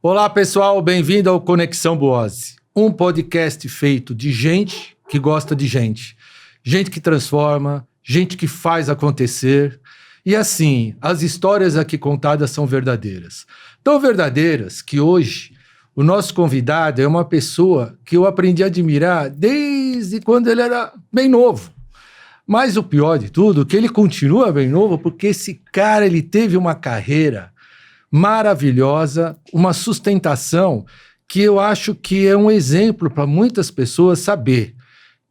Olá, pessoal, bem-vindo ao Conexão Buozzi, um podcast feito de gente que gosta de gente que transforma, gente que faz acontecer. E assim, as histórias aqui contadas são verdadeiras. Tão verdadeiras que hoje o nosso convidado é uma pessoa que eu aprendi a admirar desde quando ele era bem novo. Mas o pior de tudo é que ele continua bem novo porque esse cara ele teve uma carreira maravilhosa, uma sustentação que eu acho que é um exemplo para muitas pessoas saber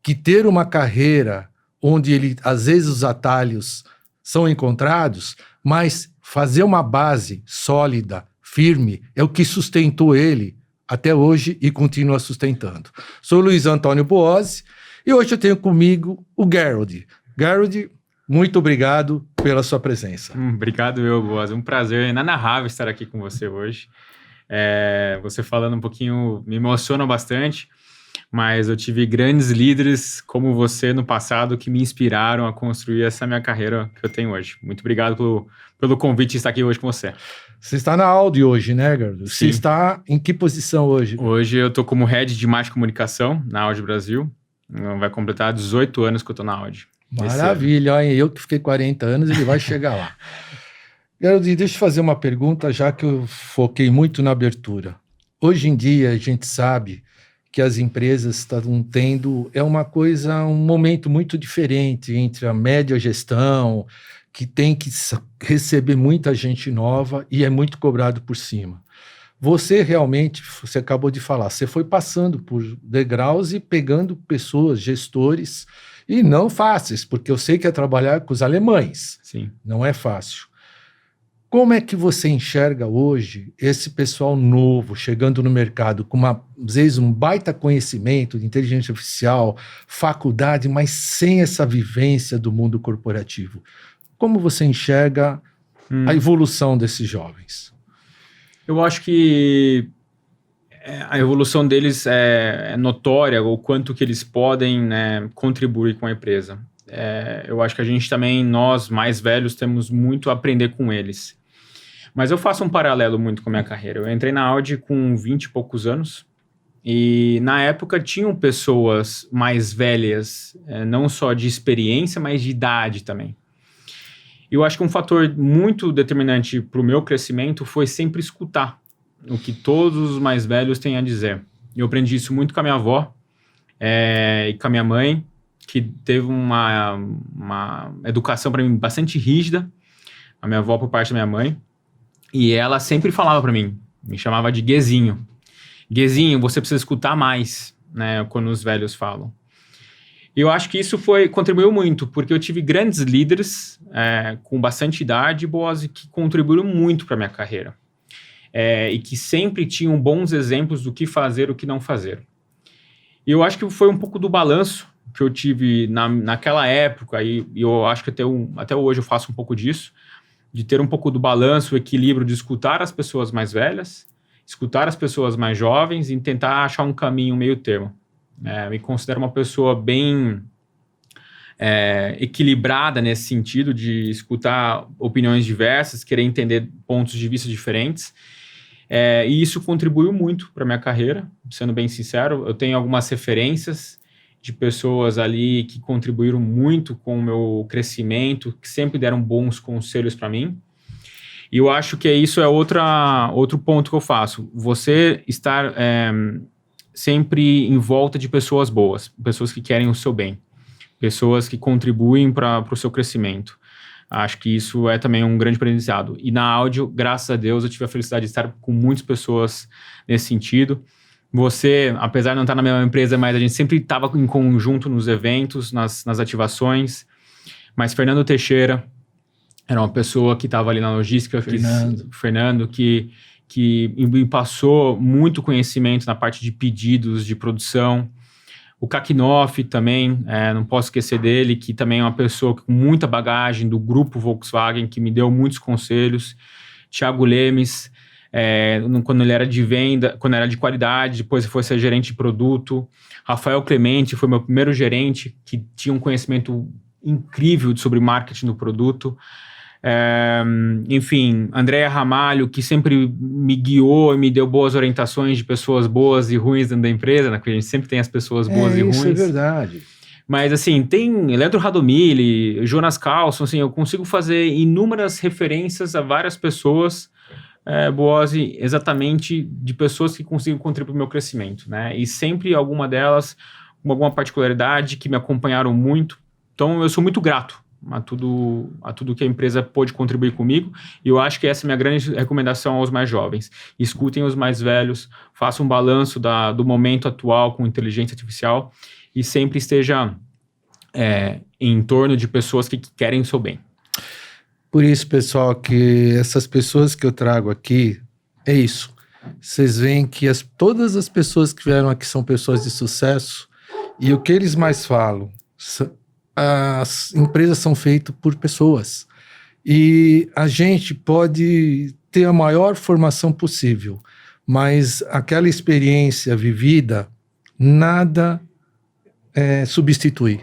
que ter uma carreira onde ele, às vezes os atalhos são encontrados, mas fazer uma base sólida, firme, é o que sustentou ele até hoje e continua sustentando. Sou Luiz Antônio Buozzi e hoje eu tenho comigo o Gerold. Gerold, muito obrigado pela sua presença. Obrigado, Buozzi. Um prazer inenarrável estar aqui com você hoje. Você falando um pouquinho me emociona bastante, mas eu tive grandes líderes como você no passado que me inspiraram a construir essa minha carreira que eu tenho hoje. Muito obrigado pelo convite de estar aqui hoje com você. Você está na Audi hoje, né, Gerold? Sim. Você está em que posição hoje? Hoje eu estou como Head de Marketing e Comunicação na Audi Brasil. Vai completar 18 anos que eu estou na Audi. Maravilha, olha, eu que fiquei 40 anos, ele vai chegar lá. Gerold, deixa eu fazer uma pergunta, já que eu foquei muito na abertura. Hoje em dia, a gente sabe que as empresas estão tendo, um momento muito diferente entre a média gestão, que tem que receber muita gente nova e é muito cobrado por cima. Você realmente, você acabou de falar, você foi passando por degraus e pegando pessoas, gestores, e não fáceis, porque eu sei que é trabalhar com os alemães. Sim. Não é fácil. Como é que você enxerga hoje esse pessoal novo chegando no mercado com às vezes um baita conhecimento de inteligência artificial, faculdade, mas sem essa vivência do mundo corporativo? Como você enxerga a evolução desses jovens? Eu acho que a evolução deles é notória, o quanto que eles podem, né, contribuir com a empresa. Eu acho que a gente também, nós mais velhos, temos muito a aprender com eles. Mas eu faço um paralelo muito com a minha carreira. Eu entrei na Audi com 20 e poucos anos e na época tinham pessoas mais velhas, não só de experiência, mas de idade também. E eu acho que um fator muito determinante para o meu crescimento foi sempre escutar o que todos os mais velhos têm a dizer. Eu aprendi isso muito com a minha avó e com a minha mãe, que teve uma educação para mim bastante rígida, a minha avó por parte da minha mãe, e ela sempre falava para mim, me chamava de Guezinho. Guezinho, você precisa escutar mais, né, quando os velhos falam. E eu acho que isso contribuiu muito, porque eu tive grandes líderes com bastante idade, Buozzi, que contribuíram muito para a minha carreira. E que sempre tinham bons exemplos do que fazer e o que não fazer. E eu acho que foi um pouco do balanço que eu tive naquela época, e eu acho que até hoje eu faço um pouco disso, de ter um pouco do balanço, o equilíbrio de escutar as pessoas mais velhas, escutar as pessoas mais jovens e tentar achar um caminho meio termo. Me considero uma pessoa bem equilibrada nesse sentido, de escutar opiniões diversas, querer entender pontos de vista diferentes. E isso contribuiu muito para a minha carreira, sendo bem sincero. Eu tenho algumas referências de pessoas ali que contribuíram muito com o meu crescimento, que sempre deram bons conselhos para mim. E eu acho que isso é outro ponto que eu faço. Você estar sempre em volta de pessoas boas, pessoas que querem o seu bem, pessoas que contribuem para o seu crescimento. Acho que isso é também um grande aprendizado. E na Audi, graças a Deus, eu tive a felicidade de estar com muitas pessoas nesse sentido. Você, apesar de não estar na mesma empresa, mas a gente sempre estava em conjunto nos eventos, nas ativações. Mas Fernando Teixeira era uma pessoa que estava ali na logística. Fernando, que me passou muito conhecimento na parte de pedidos, de produção. O Kakinoff também, não posso esquecer dele, que também é uma pessoa com muita bagagem do grupo Volkswagen, que me deu muitos conselhos. Thiago Lemes, quando ele era de venda, quando era de qualidade, depois foi ser gerente de produto. Rafael Clemente foi meu primeiro gerente, que tinha um conhecimento incrível sobre marketing do produto. Enfim, Andréa Ramalho, que sempre me guiou e me deu boas orientações de pessoas boas e ruins dentro da empresa, né? Porque a gente sempre tem as pessoas boas e ruins. Isso é verdade. Mas, assim, tem Leandro Radomili, Jonas Carlson, assim, eu consigo fazer inúmeras referências a várias pessoas, boas, exatamente de pessoas que conseguem contribuir para o meu crescimento, né? E sempre alguma delas, com alguma particularidade que me acompanharam muito. Então, eu sou muito grato a tudo que a empresa pôde contribuir comigo, e eu acho que essa é a minha grande recomendação aos mais jovens. Escutem os mais velhos, façam um balanço do momento atual com inteligência artificial e sempre esteja em torno de pessoas que querem o seu bem. Por isso, pessoal, que essas pessoas que eu trago aqui, é isso. Vocês veem que todas as pessoas que vieram aqui são pessoas de sucesso, e o que eles mais falam... As empresas são feitas por pessoas e a gente pode ter a maior formação possível, mas aquela experiência vivida nada substitui.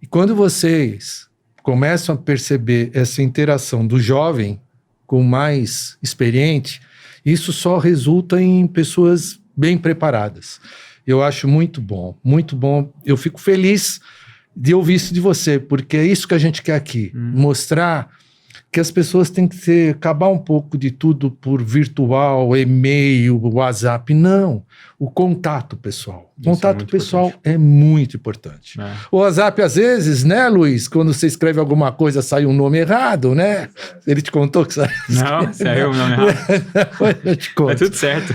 E quando vocês começam a perceber essa interação do jovem com o mais experiente, isso só resulta em pessoas bem preparadas. Eu acho muito bom, muito bom. Eu fico feliz de ouvir isso de você, porque é isso que a gente quer aqui, mostrar que as pessoas têm que acabar um pouco de tudo por virtual, e-mail, WhatsApp. Não, o contato pessoal. O contato pessoal é muito importante. O WhatsApp, às vezes, né, Luiz, quando você escreve alguma coisa, sai um nome errado, né? Ele te contou que saiu? Não, saiu o nome errado. Eu te conto. É tudo certo.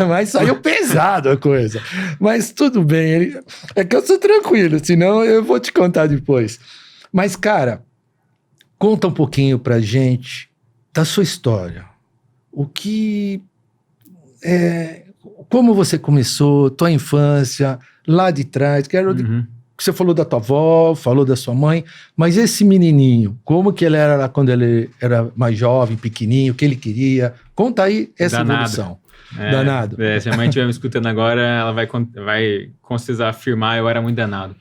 Mas saiu pesado a coisa. Mas tudo bem. É que eu sou tranquilo, senão eu vou te contar depois. Mas, cara... Conta um pouquinho pra gente da sua história. Como você começou, tua infância, lá de trás. Você falou da tua avó, falou da sua mãe, mas esse menininho, como que ele era lá quando ele era mais jovem, pequenininho, o que ele queria? Conta aí essa evolução. Danado. Se a mãe estiver me escutando agora, ela vai com certeza afirmar, eu era muito danado.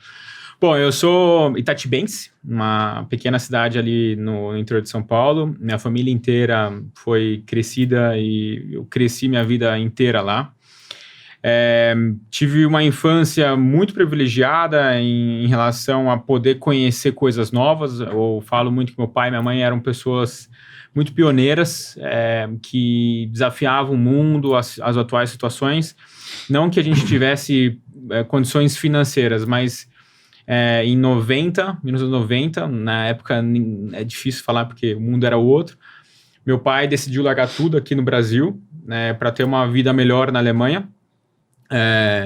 Bom, eu sou itatibense, uma pequena cidade ali no interior de São Paulo. Minha família inteira foi crescida e eu cresci minha vida inteira lá. Tive uma infância muito privilegiada em relação a poder conhecer coisas novas. Eu falo muito que meu pai e minha mãe eram pessoas muito pioneiras, que desafiavam o mundo, as atuais situações. Não que a gente tivesse condições financeiras, mas... em 1990, na época é difícil falar porque o mundo era outro, meu pai decidiu largar tudo aqui no Brasil, né, para ter uma vida melhor na Alemanha.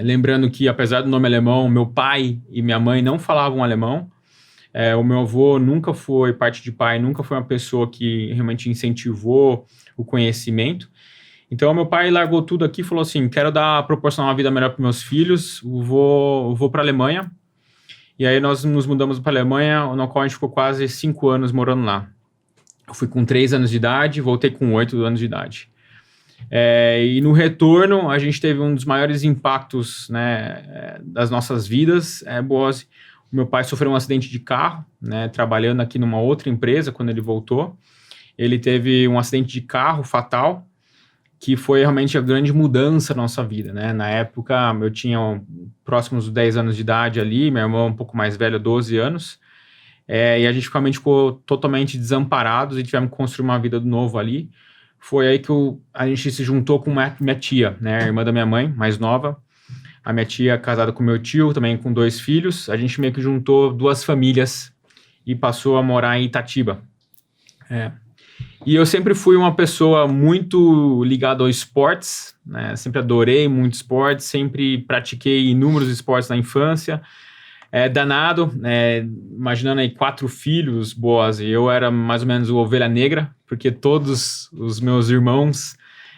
Lembrando que, apesar do nome alemão, meu pai e minha mãe não falavam alemão. O meu avô nunca foi, parte de pai, nunca foi uma pessoa que realmente incentivou o conhecimento. Então, meu pai largou tudo aqui e falou assim, quero proporcionar uma vida melhor para meus filhos, vou para a Alemanha. E aí nós nos mudamos para a Alemanha, no qual a gente ficou quase 5 anos morando lá. Eu fui com 3 anos de idade, voltei com 8 anos de idade. E no retorno, a gente teve um dos maiores impactos, né, das nossas vidas. Boaz, o meu pai sofreu um acidente de carro, né, trabalhando aqui numa outra empresa quando ele voltou. Ele teve um acidente de carro fatal, que foi realmente a grande mudança na nossa vida, né? Na época, eu tinha próximos de 10 anos de idade ali, meu irmão um pouco mais velho, 12 anos, e a gente ficou totalmente desamparados e tivemos que construir uma vida de novo ali. Foi aí que a gente se juntou com minha tia, né? A irmã da minha mãe, mais nova. A minha tia casada com meu tio, também com 2 filhos. A gente meio que juntou 2 famílias e passou a morar em Itatiba. E eu sempre fui uma pessoa muito ligada aos esportes, né? Sempre adorei muito esportes, sempre pratiquei inúmeros esportes na infância. Danado, imaginando aí 4 filhos, Boaz, e eu era mais ou menos o ovelha negra, porque todos os meus irmãos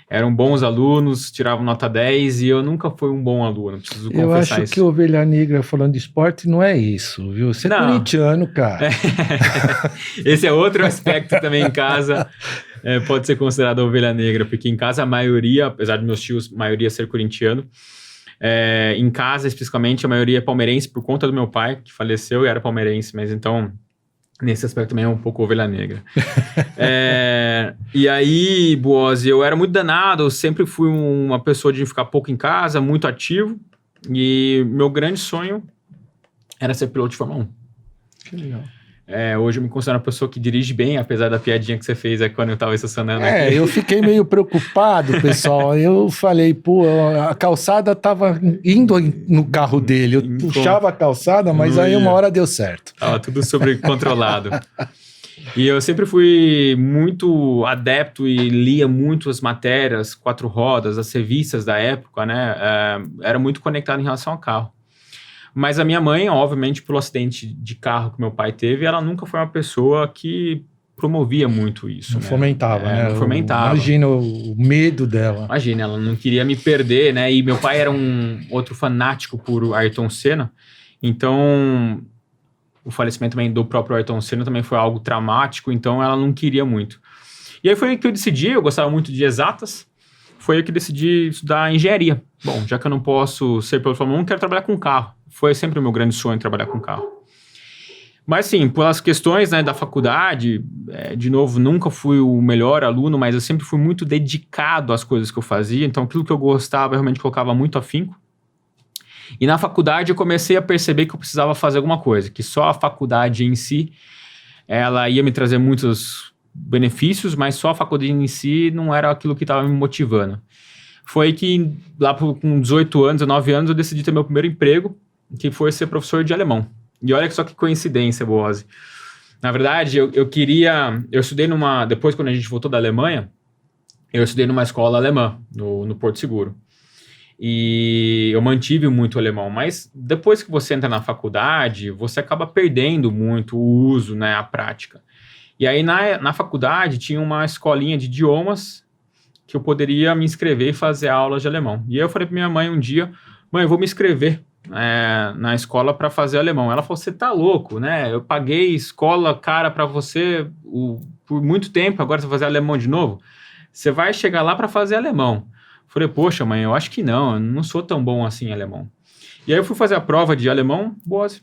eram bons alunos, tiravam nota 10 e eu nunca fui um bom aluno, preciso confessar isso. Eu acho que ovelha negra falando de esporte não é isso, viu? Você é corintiano, cara. Esse é outro aspecto também em casa, pode ser considerado ovelha negra, porque em casa a maioria, apesar de meus tios, a maioria ser corintiano, em casa especificamente a maioria é palmeirense por conta do meu pai, que faleceu e era palmeirense, mas então Nesse aspecto também é um pouco ovelha negra. E aí, Boaz, eu era muito danado, eu sempre fui uma pessoa de ficar pouco em casa, muito ativo, e meu grande sonho era ser piloto de Fórmula 1. Que legal. Hoje eu me considero uma pessoa que dirige bem, apesar da piadinha que você fez quando eu estava estacionando aqui. Eu fiquei meio preocupado, pessoal. Eu falei, pô, a calçada tava indo no carro dele. Eu puxava a calçada, mas aí uma hora deu certo. Tava tudo sobrecontrolado. E eu sempre fui muito adepto e lia muito as matérias, 4 rodas, as revistas da época, né? Era muito conectado em relação ao carro. Mas a minha mãe, obviamente, pelo acidente de carro que meu pai teve, ela nunca foi uma pessoa que promovia muito isso. Não fomentava, né? Não fomentava. Imagina o medo dela. Imagina, ela não queria me perder, né? E meu pai era um outro fanático por Ayrton Senna. Então, o falecimento também do próprio Ayrton Senna também foi algo traumático. Então, ela não queria muito. E aí foi aí que eu decidi, eu gostava muito de exatas. Foi aí que eu decidi estudar engenharia. Bom, já que eu não posso ser piloto de Fórmula 1, quero trabalhar com carro. Foi sempre o meu grande sonho trabalhar com carro. Mas sim, pelas questões, né, da faculdade, de novo, nunca fui o melhor aluno, mas eu sempre fui muito dedicado às coisas que eu fazia. Então, aquilo que eu gostava, eu realmente colocava muito afinco. E na faculdade eu comecei a perceber que eu precisava fazer alguma coisa, que só a faculdade em si, ela ia me trazer muitos benefícios, mas só a faculdade em si não era aquilo que estava me motivando. Foi que lá com 18 anos, 19 anos, eu decidi ter meu primeiro emprego, que foi ser professor de alemão. E olha só que coincidência, Boaz. Na verdade, eu estudei depois quando a gente voltou da Alemanha, eu estudei numa escola alemã, no Porto Seguro. E eu mantive muito o alemão, mas depois que você entra na faculdade, você acaba perdendo muito o uso, né, a prática. E aí na faculdade tinha uma escolinha de idiomas que eu poderia me inscrever e fazer aulas de alemão. E aí eu falei para minha mãe um dia, mãe, eu vou me inscrever na escola para fazer alemão. Ela falou, você tá louco, né? Eu paguei escola cara para você por muito tempo, agora você vai fazer alemão de novo? Você vai chegar lá para fazer alemão. Eu falei, poxa, mãe, eu acho que não, eu não sou tão bom assim em alemão. E aí eu fui fazer a prova de alemão, Boaz,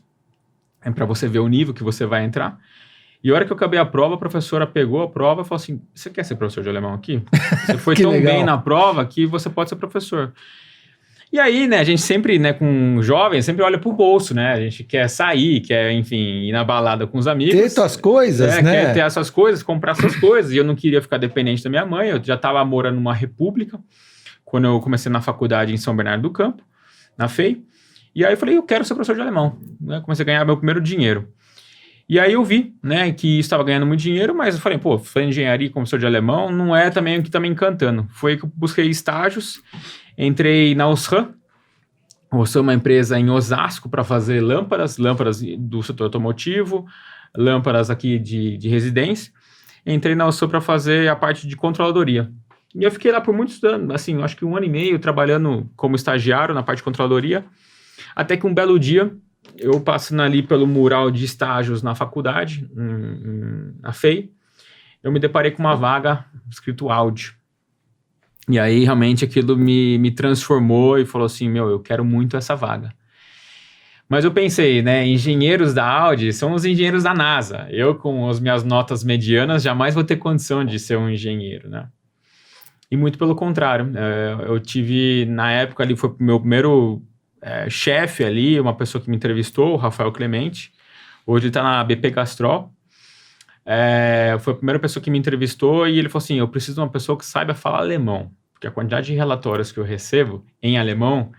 para você ver o nível que você vai entrar. E a hora que eu acabei a prova, a professora pegou a prova e falou assim, você quer ser professor de alemão aqui? Você foi tão legal. bem na prova que você pode ser professor. E aí, né, a gente sempre, né, com jovens, sempre olha pro bolso, né? A gente quer sair, quer, enfim, ir na balada com os amigos. Ter suas coisas, né? Quer ter essas coisas, comprar suas coisas. E eu não queria ficar dependente da minha mãe. Eu já estava morando numa república, quando eu comecei na faculdade em São Bernardo do Campo, na FEI. E aí eu falei, eu quero ser professor de alemão. Né? Comecei a ganhar meu primeiro dinheiro. E aí eu vi, né, que estava ganhando muito dinheiro, mas eu falei, pô, fazer engenharia como professor de alemão não é também o que está me encantando. Foi que eu busquei estágios, entrei na Osram. Osram é uma empresa em Osasco para fazer lâmpadas do setor automotivo, lâmpadas aqui de residência. Entrei na Osram para fazer a parte de controladoria. E eu fiquei lá por muitos anos, assim, acho que 1 ano e meio, trabalhando como estagiário na parte de controladoria, até que um belo dia, eu passando ali pelo mural de estágios na faculdade, na FEI, eu me deparei com uma vaga escrito Audi. E aí, realmente, aquilo me transformou e falou assim, eu quero muito essa vaga. Mas eu pensei, né, engenheiros da Audi são os engenheiros da NASA. Eu, com as minhas notas medianas, jamais vou ter condição de ser um engenheiro, né? E muito pelo contrário. Eu tive, na época ali, foi o meu primeiro chefe ali, uma pessoa que me entrevistou, o Rafael Clemente. Hoje ele está na BP Castrol. Foi a primeira pessoa que me entrevistou e ele falou assim, eu preciso de uma pessoa que saiba falar alemão, porque a quantidade de relatórios que eu recebo em alemão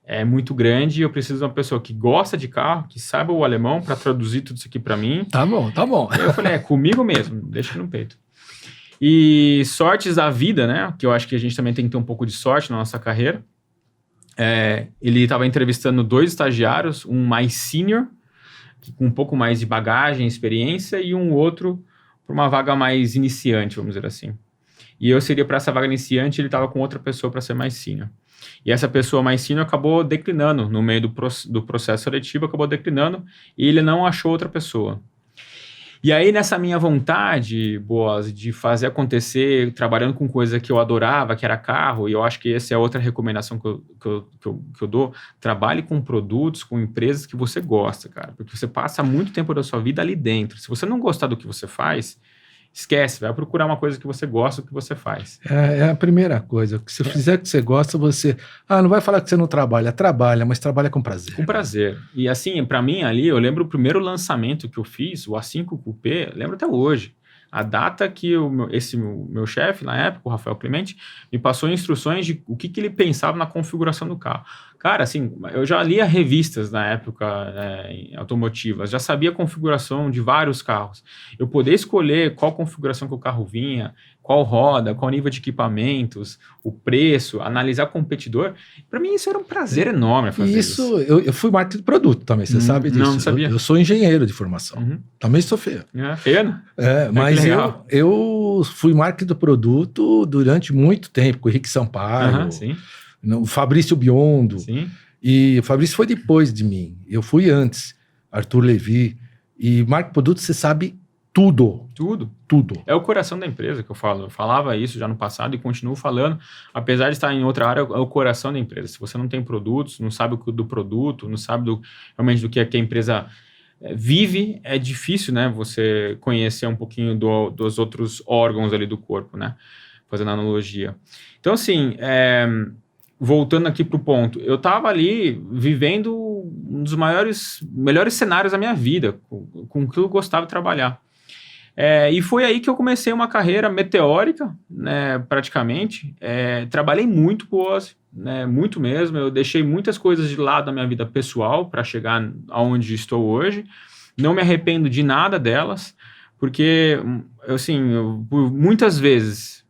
é muito grande e eu preciso de uma pessoa que gosta de carro, que saiba o alemão para traduzir tudo isso aqui para mim. Tá bom. Aí eu falei, comigo mesmo, deixa no peito. E sortes da vida, né, que eu acho que a gente também tem que ter um pouco de sorte na nossa carreira. Ele estava entrevistando 2 estagiários, um mais senior, com um pouco mais de bagagem, experiência, e um outro para uma vaga mais iniciante, vamos dizer assim. E eu seria para essa vaga iniciante, ele estava com outra pessoa para ser mais senior. E essa pessoa mais senior acabou declinando, no meio do processo seletivo, acabou declinando, e ele não achou outra pessoa. E aí, nessa minha vontade, Boas, de fazer acontecer, trabalhando com coisa que eu adorava, que era carro, e eu acho que essa é outra recomendação que eu dou, trabalhe com produtos, com empresas que você gosta, cara, porque você passa muito tempo da sua vida ali dentro. Se você não gostar do que você faz, esquece, vai procurar uma coisa que você gosta, o que você faz. É a primeira coisa. Se você fizer o que você gosta, você... não vai falar que você não trabalha, mas trabalha com prazer. Com prazer. E assim, para mim ali, eu lembro o primeiro lançamento que eu fiz, o A5 Coupé, lembro até hoje. A data que esse meu chefe, na época, o Rafael Clemente, me passou instruções de o que ele pensava na configuração do carro. Cara, assim, eu já lia revistas na época automotivas, já sabia a configuração de vários carros. Eu poder escolher qual configuração que o carro vinha, qual roda, qual nível de equipamentos, o preço, analisar competidor. Para mim isso era um prazer enorme fazer isso. Eu fui marketing de produto também, você sabe disso. Não sabia. Eu sou engenheiro de formação. Também sou feio. Feio, né? Mas eu fui marketing do produto durante muito tempo, com o Henrique Sampaio, sim. o Fabrício Biondo. Sim. E o Fabrício foi depois de mim. Eu fui antes. Arthur Levi. E marketing de produto, você sabe tudo. Tudo. É o coração da empresa que eu falo. Eu falava isso já no passado e continuo falando. Apesar de estar em outra área, é o coração da empresa. Se você não tem produtos, não sabe do produto, não sabe realmente do que a empresa vive, é difícil, né? Você conhecer um pouquinho dos outros órgãos ali do corpo, né? Fazendo analogia. Então, assim, voltando aqui para o ponto, eu estava ali vivendo um dos melhores cenários da minha vida, com o que eu gostava de trabalhar. E foi aí que eu comecei uma carreira meteórica, né, praticamente. Trabalhei muito com Boas, né, muito mesmo. Eu deixei muitas coisas de lado da minha vida pessoal para chegar aonde estou hoje. Não me arrependo de nada delas, porque, por muitas vezes,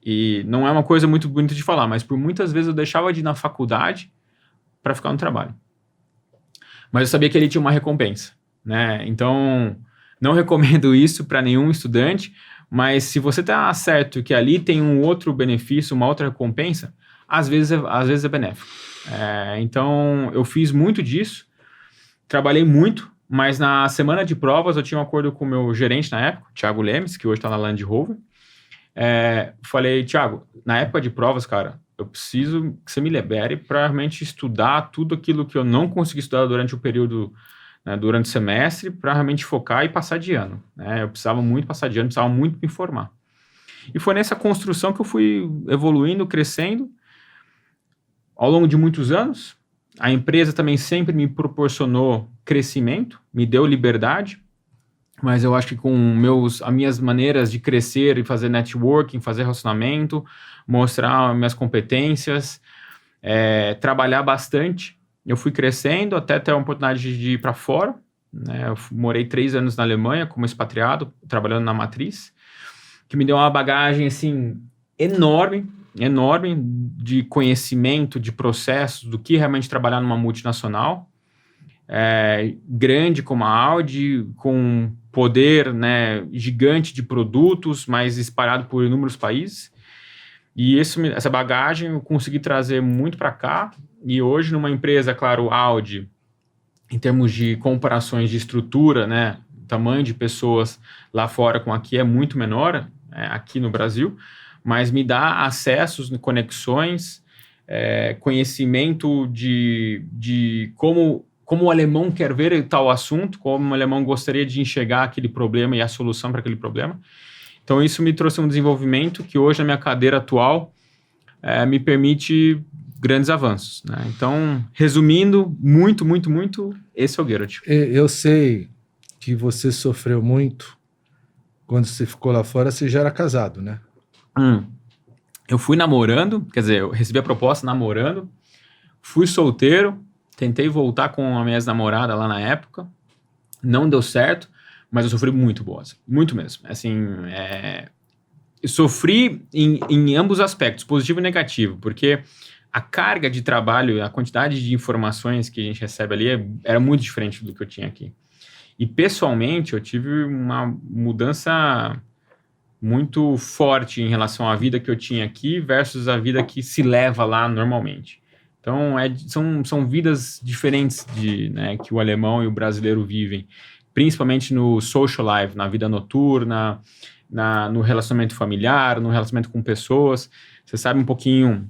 e não é uma coisa muito bonita de falar, mas por muitas vezes eu deixava de ir na faculdade para ficar no trabalho. Mas eu sabia que ele tinha uma recompensa, né? Então, não recomendo isso para nenhum estudante, mas se você está certo que ali tem um outro benefício, uma outra recompensa, às vezes é benéfico. Então, eu fiz muito disso, trabalhei muito, mas na semana de provas eu tinha um acordo com o meu gerente na época, Thiago Lemes, que hoje está na Land Rover. Falei, Thiago, na época de provas, cara, eu preciso que você me libere para realmente estudar tudo aquilo que eu não consegui estudar durante o período, né, durante o semestre, para realmente focar e passar de ano. Eu precisava muito passar de ano, precisava muito me formar. E foi nessa construção que eu fui evoluindo, crescendo, ao longo de muitos anos. A empresa também sempre me proporcionou crescimento, me deu liberdade, mas eu acho que com as minhas maneiras de crescer e fazer networking, fazer relacionamento, mostrar minhas competências, trabalhar bastante, eu fui crescendo até ter a oportunidade de ir para fora, né? Eu morei 3 anos na Alemanha como expatriado, trabalhando na matriz, que me deu uma bagagem assim, enorme de conhecimento, de processos, do que realmente trabalhar numa multinacional, grande como a Audi, com poder, né, gigante de produtos, mas espalhado por inúmeros países. E essa bagagem eu consegui trazer muito para cá. E hoje, numa empresa, claro, Audi, em termos de comparações de estrutura, né, tamanho de pessoas lá fora com aqui é muito menor, aqui no Brasil, mas me dá acessos, conexões, conhecimento de como o alemão quer ver tal assunto, como o alemão gostaria de enxergar aquele problema e a solução para aquele problema. Então, isso me trouxe um desenvolvimento que hoje, na minha cadeira atual, me permite grandes avanços, né? Então, resumindo, muito, esse é o Geralt. Eu sei que você sofreu muito quando você ficou lá fora, você já era casado, né? Eu fui namorando, quer dizer, eu recebi a proposta namorando, fui solteiro, tentei voltar com a minha ex-namorada lá na época, não deu certo, mas eu sofri muito, Boas, muito mesmo. Assim, eu sofri em ambos aspectos, positivo e negativo, porque a carga de trabalho, a quantidade de informações que a gente recebe ali era muito diferente do que eu tinha aqui. E pessoalmente, eu tive uma mudança muito forte em relação à vida que eu tinha aqui versus a vida que se leva lá normalmente. Então, são vidas diferentes né, que o alemão e o brasileiro vivem. principalmente no social life, na vida noturna, no relacionamento familiar, no relacionamento com pessoas. Você sabe um pouquinho,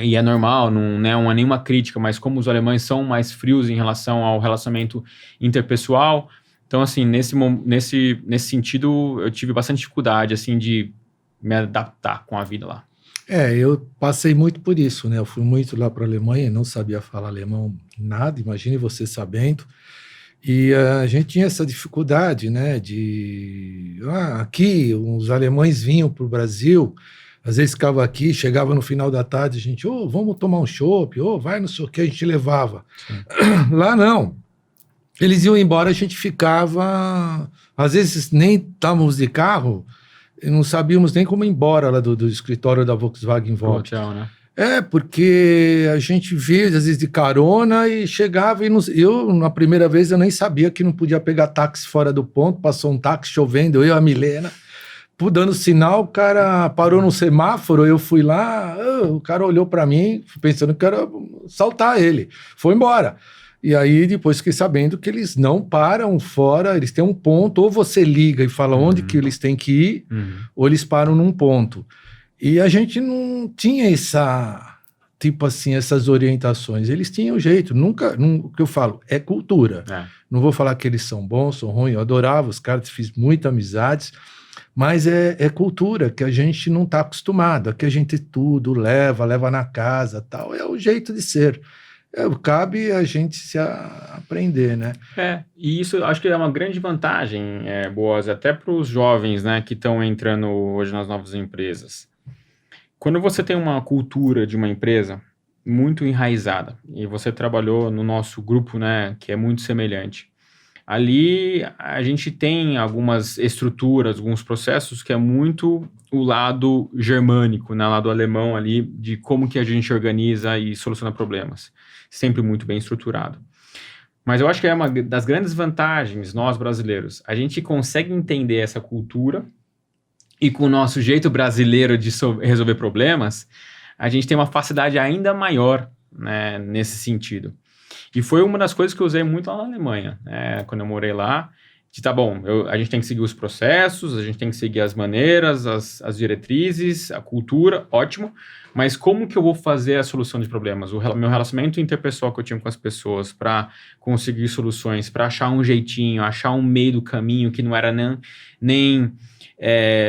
e é normal, não é nenhuma crítica, mas como os alemães são mais frios em relação ao relacionamento interpessoal. Então, assim, nesse sentido, eu tive bastante dificuldade, assim, de me adaptar com a vida lá. Eu passei muito por isso, né? Eu fui muito lá para a Alemanha, não sabia falar alemão nada, imagine você sabendo. E a gente tinha essa dificuldade, né? Aqui, os alemães vinham para o Brasil, às vezes ficava aqui, chegava no final da tarde, a gente, vamos tomar um chopp, vai não sei o que, a gente levava. Sim. Lá não. Eles iam embora, a gente ficava, às vezes nem estávamos de carro, e não sabíamos nem como ir embora lá do escritório da Volkswagen em volta. Hotel, né? Porque a gente veio, às vezes, de carona e chegava e eu, na primeira vez, eu nem sabia que não podia pegar táxi fora do ponto, passou um táxi chovendo, eu e a Milena, dando sinal, o cara parou no semáforo, eu fui lá, o cara olhou para mim, pensando que era saltar ele, foi embora. E aí, depois fiquei sabendo que eles não param fora, eles têm um ponto, ou você liga e fala onde que eles têm que ir, ou eles param num ponto. E a gente não tinha essas orientações. Eles tinham jeito, o que eu falo, é cultura. Não vou falar que eles são bons, são ruins, eu adorava os caras, fiz muitas amizades, mas é cultura que a gente não está acostumado. Aqui a gente tudo leva na casa, tal, é o jeito de ser. Cabe a gente se aprender, né? E isso acho que é uma grande vantagem, Boas, até para os jovens, né, que estão entrando hoje nas novas empresas. Quando você tem uma cultura de uma empresa muito enraizada, e você trabalhou no nosso grupo, né, que é muito semelhante, ali a gente tem algumas estruturas, alguns processos que é muito o lado germânico, né, lado alemão ali, de como que a gente organiza e soluciona problemas. Sempre muito bem estruturado. Mas eu acho que é uma das grandes vantagens, nós brasileiros, a gente consegue entender essa cultura e com o nosso jeito brasileiro de resolver problemas, a gente tem uma facilidade ainda maior, né, nesse sentido. E foi uma das coisas que eu usei muito lá na Alemanha, né, quando eu morei lá, a gente tem que seguir os processos, a gente tem que seguir as maneiras, as diretrizes, a cultura, ótimo, mas como que eu vou fazer a solução de problemas? O meu relacionamento interpessoal que eu tinha com as pessoas para conseguir soluções, para achar um jeitinho, achar um meio do caminho que não era nem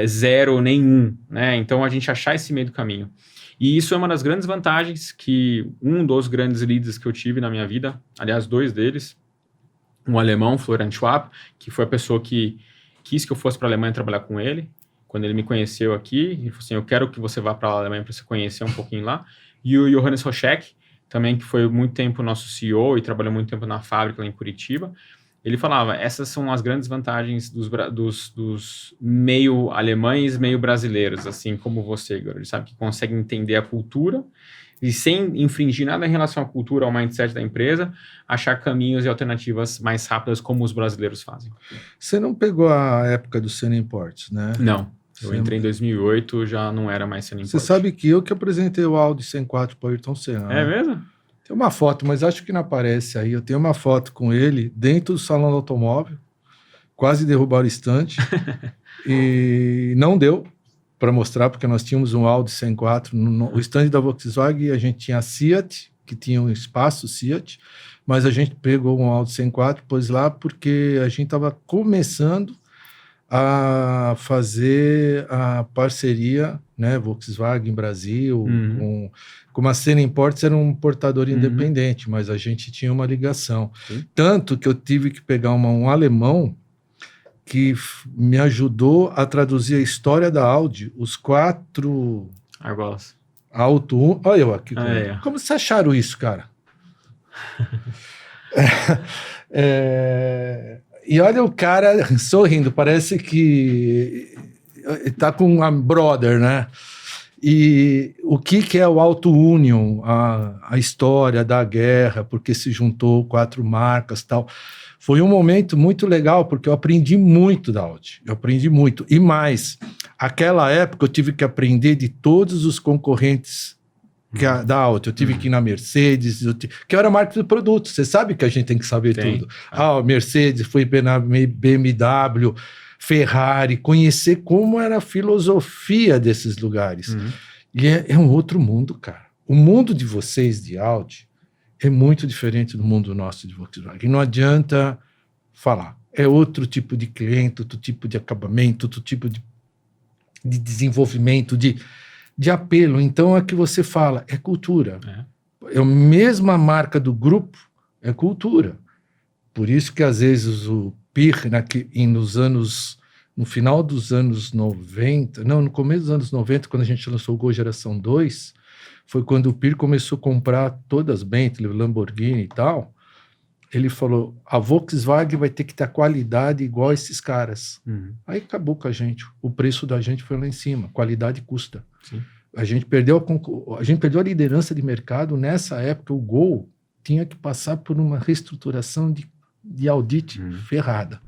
0 nem 1, né? Então a gente achar esse meio do caminho. E isso é uma das grandes vantagens que um dos grandes líderes que eu tive na minha vida, aliás, 2 deles, um alemão, Florian Schwab, que foi a pessoa que quis que eu fosse para a Alemanha trabalhar com ele. Quando ele me conheceu aqui, ele falou assim, eu quero que você vá para a Alemanha para você conhecer um pouquinho lá. E o Johannes Roschek, também, que foi muito tempo nosso CEO e trabalhou muito tempo na fábrica lá em Curitiba, ele falava, essas são as grandes vantagens dos meio alemães, meio brasileiros, assim como você, Igor. Ele sabe que consegue entender a cultura e sem infringir nada em relação à cultura, ao mindset da empresa, achar caminhos e alternativas mais rápidas como os brasileiros fazem. Você não pegou a época do Senna Imports, né? Não. Eu entrei em 2008, já não era mais Senna Imports. Você sabe que eu que apresentei o Audi 104 para o Ayrton Senna. É mesmo? Tem uma foto, mas acho que não aparece aí. Eu tenho uma foto com ele dentro do salão do automóvel, quase derrubaram o estante, e não deu para mostrar, porque nós tínhamos um Audi 104 no stand da Volkswagen, e a gente tinha a Seat, que tinha um espaço Seat, mas a gente pegou um Audi 104, pôs lá, porque a gente estava começando a fazer a parceria, né, Volkswagen Brasil, como a Senna Imports era um importador independente, mas a gente tinha uma ligação. Tanto que eu tive que pegar um alemão que me ajudou a traduzir a história da Audi, os 4 argolas. Auto. Olha eu aqui. Como vocês acharam isso, cara? E olha o cara sorrindo, parece que tá com um brother, né? E o que é o Auto Union, a história da guerra, porque se juntou 4 marcas e tal. Foi um momento muito legal, porque eu aprendi muito da Audi. Eu aprendi muito. E mais, aquela época eu tive que aprender de todos os concorrentes da Audi, eu tive que ir na Mercedes, que era marca de produto. Você sabe que a gente tem que saber tudo. Mercedes, fui na BMW, Ferrari, conhecer como era a filosofia desses lugares. E é um outro mundo, cara. O mundo de vocês, de Audi, é muito diferente do mundo nosso de Volkswagen. Não adianta falar. É outro tipo de cliente, outro tipo de acabamento, outro tipo de desenvolvimento, de apelo. Então, é que você fala, é cultura. É a mesma marca do grupo, é cultura. Por isso que, às vezes, o PIR, no final dos anos 90, no começo dos anos 90, quando a gente lançou o Gol Geração 2, foi quando o PIR começou a comprar todas as Bentley, Lamborghini e tal. Ele falou, a Volkswagen vai ter que ter a qualidade igual a esses caras. Aí acabou com a gente. O preço da gente foi lá em cima. Qualidade custa. Sim. A gente perdeu a liderança de mercado. Nessa época, o Gol tinha que passar por uma reestruturação de audit ferrada.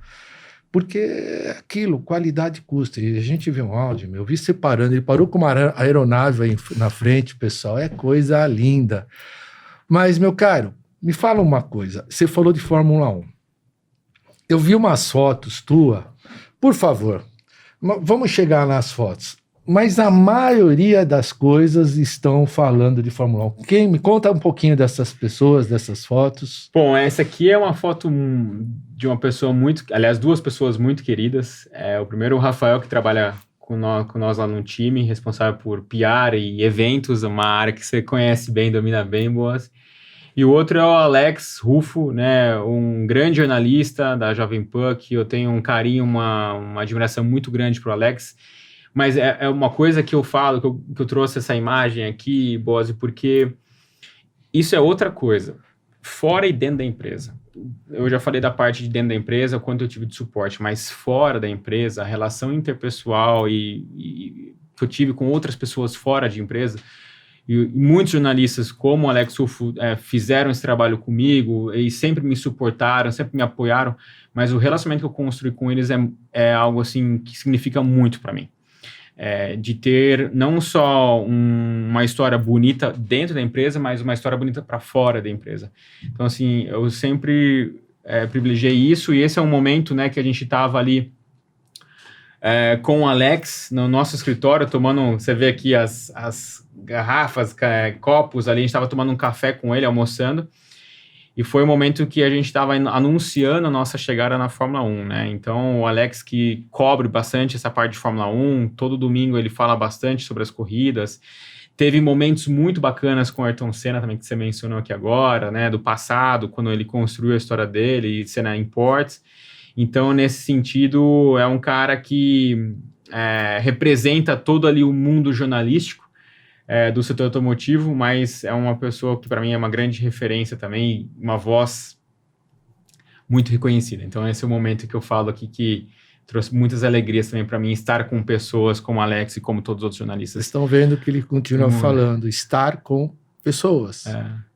Porque é aquilo, qualidade custa. E a gente vê um Audi, eu vi separando. Ele parou com uma aeronave aí na frente, pessoal. É coisa linda. Mas, meu caro, me fala uma coisa, você falou de Fórmula 1. Eu vi umas fotos tuas, por favor, vamos chegar nas fotos. Mas a maioria das coisas estão falando de Fórmula 1. Me conta um pouquinho dessas pessoas, dessas fotos. Bom, essa aqui é uma foto de uma pessoa duas pessoas muito queridas. O primeiro, o Rafael, que trabalha com nós lá no time, responsável por PR e eventos, uma área que você conhece bem, domina bem, Boas. E o outro é o Alex Rufo, né, um grande jornalista da Jovem Pan, que eu tenho um carinho, uma admiração muito grande para o Alex. Mas é uma coisa que eu falo, que eu trouxe essa imagem aqui, Bose, porque isso é outra coisa, fora e dentro da empresa. Eu já falei da parte de dentro da empresa, o quanto eu tive de suporte, mas fora da empresa, a relação interpessoal e que eu tive com outras pessoas fora de empresa. E muitos jornalistas, como o Alex Rufo, fizeram esse trabalho comigo e sempre me suportaram, sempre me apoiaram, mas o relacionamento que eu construí com eles é algo assim que significa muito para mim. De ter não só uma história bonita dentro da empresa, mas uma história bonita para fora da empresa. Então, assim, eu sempre privilegiei isso, e esse é um momento, né, que a gente estava ali com o Alex no nosso escritório, tomando, você vê aqui as garrafas, copos ali, a gente estava tomando um café com ele, almoçando, e foi o momento que a gente estava anunciando a nossa chegada na Fórmula 1, né? Então, o Alex, que cobre bastante essa parte de Fórmula 1, todo domingo ele fala bastante sobre as corridas, teve momentos muito bacanas com o Ayrton Senna também, que você mencionou aqui agora, né? Do passado, quando ele construiu a história dele, Senna Imports. Então, nesse sentido, é um cara que representa todo ali o mundo jornalístico do setor automotivo, mas é uma pessoa que para mim é uma grande referência também, uma voz muito reconhecida. Então, esse é o momento que eu falo aqui que trouxe muitas alegrias também para mim estar com pessoas como Alex e como todos os outros jornalistas. Vocês estão vendo que ele continua falando, estar com pessoas.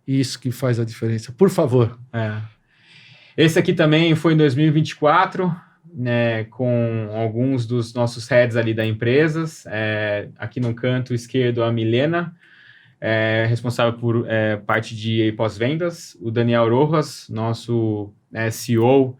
Isso que faz a diferença. Por favor. Esse aqui também foi em 2024, né, com alguns dos nossos heads ali da empresas. Aqui no canto esquerdo, a Milena, responsável por parte de pós-vendas. O Daniel Rojas, nosso CEO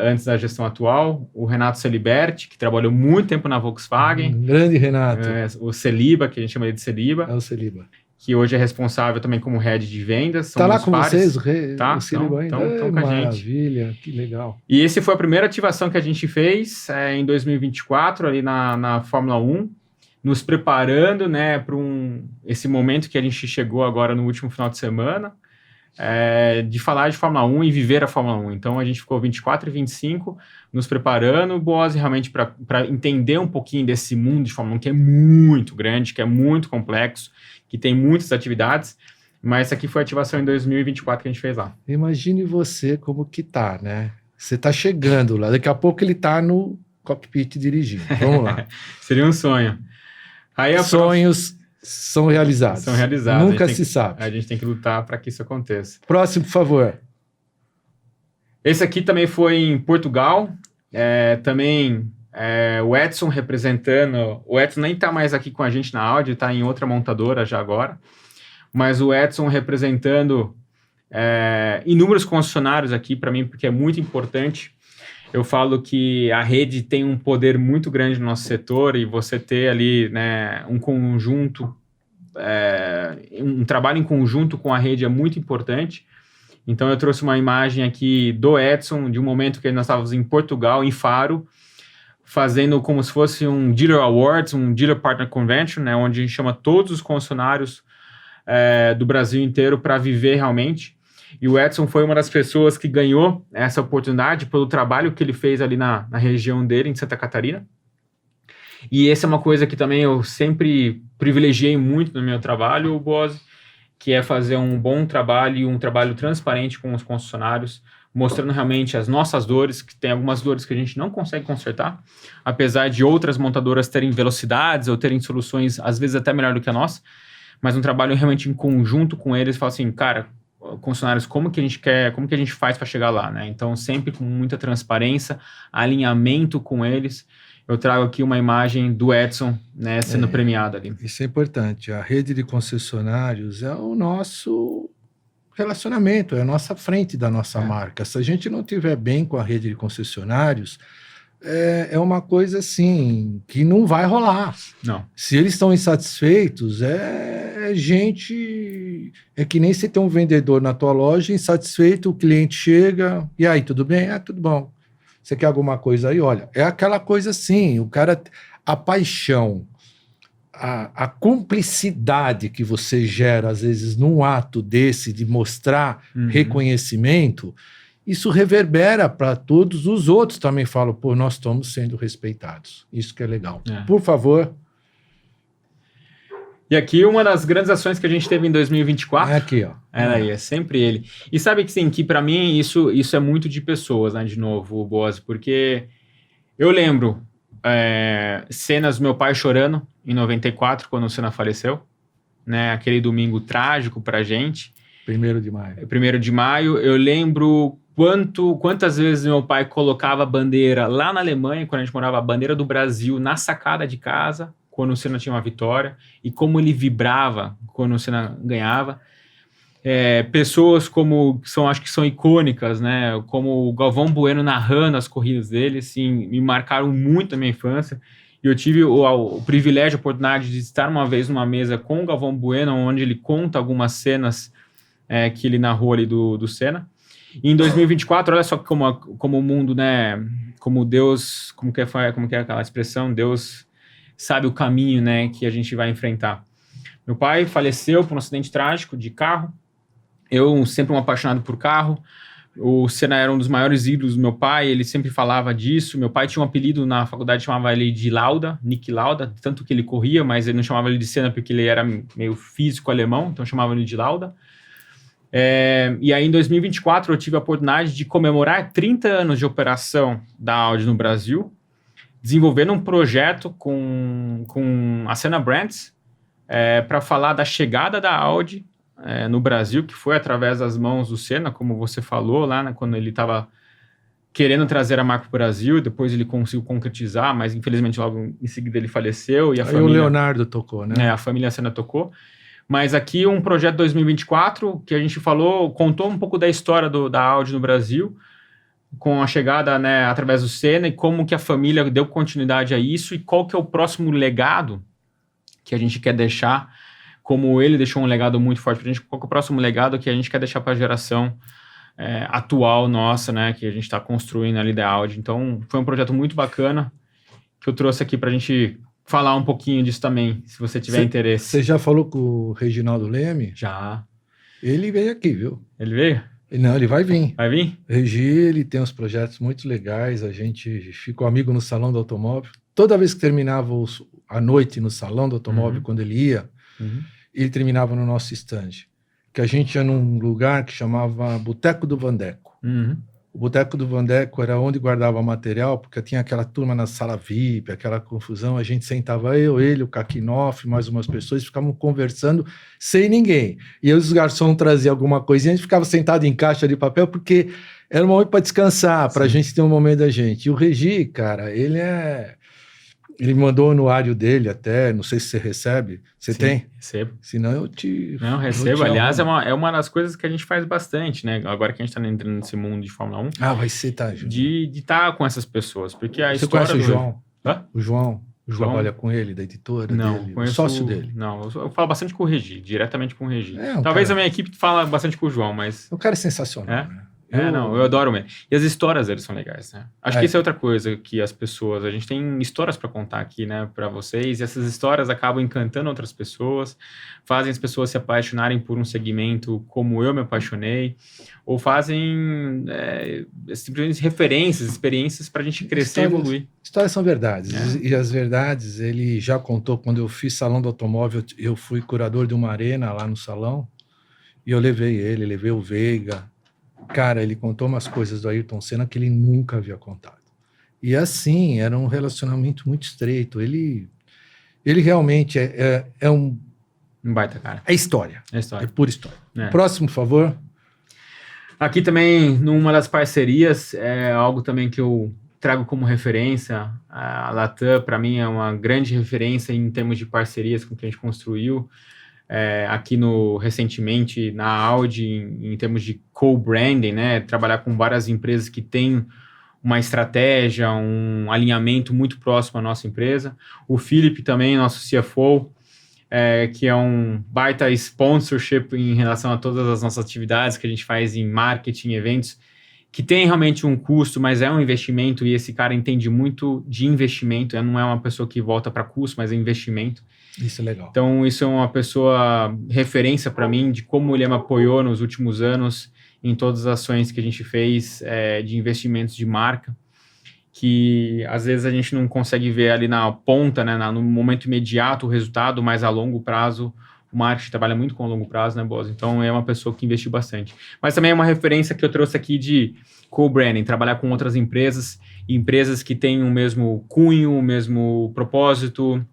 antes da gestão atual. O Renato Celiberti, que trabalhou muito tempo na Volkswagen. Grande Renato. O Celiba, que a gente chama ele de Celiba. É o Celiba. Que hoje é responsável também como head de vendas. Está lá com vocês, tá, o Celiba ainda? Então com a gente. Maravilha, que legal. E esse foi a primeira ativação que a gente fez em 2024, ali na Fórmula 1, nos preparando, né, para esse momento que a gente chegou agora no último final de semana, de falar de Fórmula 1 e viver a Fórmula 1. Então a gente ficou 24 e 25 nos preparando, Boas, realmente para entender um pouquinho desse mundo de Fórmula 1, que é muito grande, que é muito complexo, que tem muitas atividades, mas essa aqui foi a ativação em 2024 que a gente fez lá. Imagine você como que tá, né? Você tá chegando lá, daqui a pouco ele tá no cockpit dirigindo. Vamos lá. Seria um sonho. Aí sonhos são realizados. São realizados. Nunca se sabe. A gente tem que lutar para que isso aconteça. Próximo, por favor. Esse aqui também foi em Portugal, também o Edson representando... O Edson nem está mais aqui com a gente na Audi, está em outra montadora já agora. Mas o Edson representando inúmeros concessionários aqui para mim, porque é muito importante. Eu falo que a rede tem um poder muito grande no nosso setor e você ter ali, né, um conjunto, um trabalho em conjunto com a rede é muito importante. Então eu trouxe uma imagem aqui do Edson, de um momento que nós estávamos em Portugal, em Faro, fazendo como se fosse um Dealer Awards, um Dealer Partner Convention, né, onde a gente chama todos os concessionários do Brasil inteiro para viver realmente. E o Edson foi uma das pessoas que ganhou essa oportunidade pelo trabalho que ele fez ali na região dele, em Santa Catarina. E essa é uma coisa que também eu sempre privilegiei muito no meu trabalho, Boazzi, que é fazer um bom trabalho e um trabalho transparente com os concessionários, mostrando realmente as nossas dores, que tem algumas dores que a gente não consegue consertar, apesar de outras montadoras terem velocidades ou terem soluções, às vezes até melhor do que a nossa, mas um trabalho realmente em conjunto com eles, fala assim, cara, concessionários, como que a gente faz para chegar lá, né? Então, sempre com muita transparência, alinhamento com eles. Eu trago aqui uma imagem do Edson, né, sendo premiado ali. Isso é importante. A rede de concessionários é o nosso relacionamento, é a nossa frente da nossa marca. Se a gente não estiver bem com a rede de concessionários, é uma coisa assim que não vai rolar. Não. Se eles estão insatisfeitos, é que nem você tem um vendedor na tua loja insatisfeito, o cliente chega, e aí, tudo bem? Tudo bom. Você quer alguma coisa aí? Olha, é aquela coisa assim, o cara, a paixão, a cumplicidade que você gera, às vezes, num ato desse, de mostrar reconhecimento, isso reverbera para todos os outros também. Falam, pô, nós estamos sendo respeitados. Isso que é legal. Por favor. E aqui uma das grandes ações que a gente teve em 2024. É aqui, ó. É sempre ele. E sabe que sim, que para mim isso é muito de pessoas, né? De novo, Boazzi, porque eu lembro cenas do meu pai chorando em 94, quando o Senna faleceu, né? Aquele domingo trágico pra gente. 1º de maio. 1º de maio. Eu lembro quantas vezes meu pai colocava a bandeira lá na Alemanha, quando a gente morava, a bandeira do Brasil na sacada de casa, quando o Senna tinha uma vitória, e como ele vibrava quando o Senna ganhava. Pessoas acho que são icônicas, né? Como o Galvão Bueno narrando as corridas dele, assim, me marcaram muito na minha infância. E eu tive o privilégio, a oportunidade de estar uma vez numa mesa com o Galvão Bueno, onde ele conta algumas cenas que ele narrou ali do Senna. E em 2024, olha só como o mundo, né? Como Deus, como que é aquela expressão? Deus sabe o caminho, né, que a gente vai enfrentar. Meu pai faleceu por um acidente trágico de carro. Eu sempre um apaixonado por carro. O Senna era um dos maiores ídolos do meu pai, ele sempre falava disso. Meu pai tinha um apelido na faculdade, chamava ele de Lauda, Nick Lauda, tanto que ele corria, mas ele não chamava ele de Senna porque ele era meio físico alemão, então chamava ele de Lauda. E aí em 2024 eu tive a oportunidade de comemorar 30 anos de operação da Audi no Brasil, desenvolvendo um projeto com a Senna Brands para falar da chegada da Audi no Brasil, que foi através das mãos do Senna, como você falou lá, né, quando ele estava querendo trazer a marca para o Brasil, depois ele conseguiu concretizar, mas infelizmente logo em seguida ele faleceu. E a família, o Leonardo tocou, né? A família Senna tocou. Mas aqui um projeto 2024, que a gente contou um pouco da história da Audi no Brasil, com a chegada, né, através do Senna, e como que a família deu continuidade a isso, e qual que é o próximo legado que a gente quer deixar, como ele deixou um legado muito forte para a gente, qual que é o próximo legado que a gente quer deixar para a geração atual nossa, né, que a gente está construindo ali da Audi. Então, foi um projeto muito bacana, que eu trouxe aqui para a gente falar um pouquinho disso também, se você tiver interesse. Você já falou com o Reginaldo Leme? Já. Ele veio aqui, viu? Ele veio? Não, ele vai vir. Vai vir? Regi, ele tem uns projetos muito legais, a gente ficou amigo no Salão do Automóvel. Toda vez que terminava a noite no Salão do Automóvel, quando ele ia, ele terminava no nosso stand. Que a gente ia num lugar que chamava Boteco do Vandeco. O Boteco do Vandeco era onde guardava material, porque tinha aquela turma na sala VIP, aquela confusão. A gente sentava ele, o Kakinoff, mais umas pessoas, ficavam conversando sem ninguém. E aí os garçons traziam alguma coisinha, a gente ficava sentado em caixa de papel, porque Era um momento para descansar, para a gente ter um momento da gente. E o Regi, cara, ele mandou o anuário dele até, não sei se você recebe. Você tem? Recebo. Senão eu te... Não, recebo. Aliás, é uma das coisas que a gente faz bastante, né? Agora que a gente tá entrando nesse mundo de Fórmula 1. Ah, vai ser, tá, Júlio. De estar com essas pessoas. Porque a Você história conhece o João? Hã? O João João? trabalha com ele, da editora Não, dele, conheço o sócio dele. Não, eu falo bastante com o Regi, diretamente com o Regi. cara... Talvez a minha equipe fala bastante com o João, mas... O cara é sensacional, né? Não, eu adoro mesmo. E as histórias deles são legais, né? Acho que isso é outra coisa que as pessoas... A gente tem histórias para contar aqui, né? Para vocês. E essas histórias acabam encantando outras pessoas. Fazem as pessoas se apaixonarem por um segmento como eu me apaixonei. Ou fazem simplesmente referências, experiências para a gente crescer e evoluir. Histórias são verdades. E as verdades, ele já contou. Quando eu fiz Salão do Automóvel, eu fui curador de uma arena lá no salão. E eu levei o Veiga. Cara, ele contou umas coisas do Ayrton Senna que ele nunca havia contado. E assim, era um relacionamento muito estreito. Ele realmente é um baita, cara. É história. É história. É pura história. Próximo, por favor. Aqui também, numa das parcerias, é algo também que eu trago como referência. A Latam, para mim, é uma grande referência em termos de parcerias com que a gente construiu. Aqui recentemente na Audi, em termos de co-branding, né? Trabalhar com várias empresas que têm uma estratégia, um alinhamento muito próximo à nossa empresa. O Felipe também, nosso CFO, que é um baita sponsorship em relação a todas as nossas atividades que a gente faz em marketing, eventos, que tem realmente um custo, mas é um investimento, e esse cara entende muito de investimento, não é uma pessoa que volta para custo, mas é investimento. Isso é legal. Então, isso é uma pessoa referência para mim de como ele me apoiou nos últimos anos em todas as ações que a gente fez de investimentos de marca, que às vezes a gente não consegue ver ali na ponta, né, no momento imediato o resultado, mas a longo prazo o marketing trabalha muito com longo prazo, né, Boz? Então, é uma pessoa que investiu bastante. Mas também é uma referência que eu trouxe aqui de co-branding, trabalhar com outras empresas que têm o mesmo cunho, o mesmo propósito,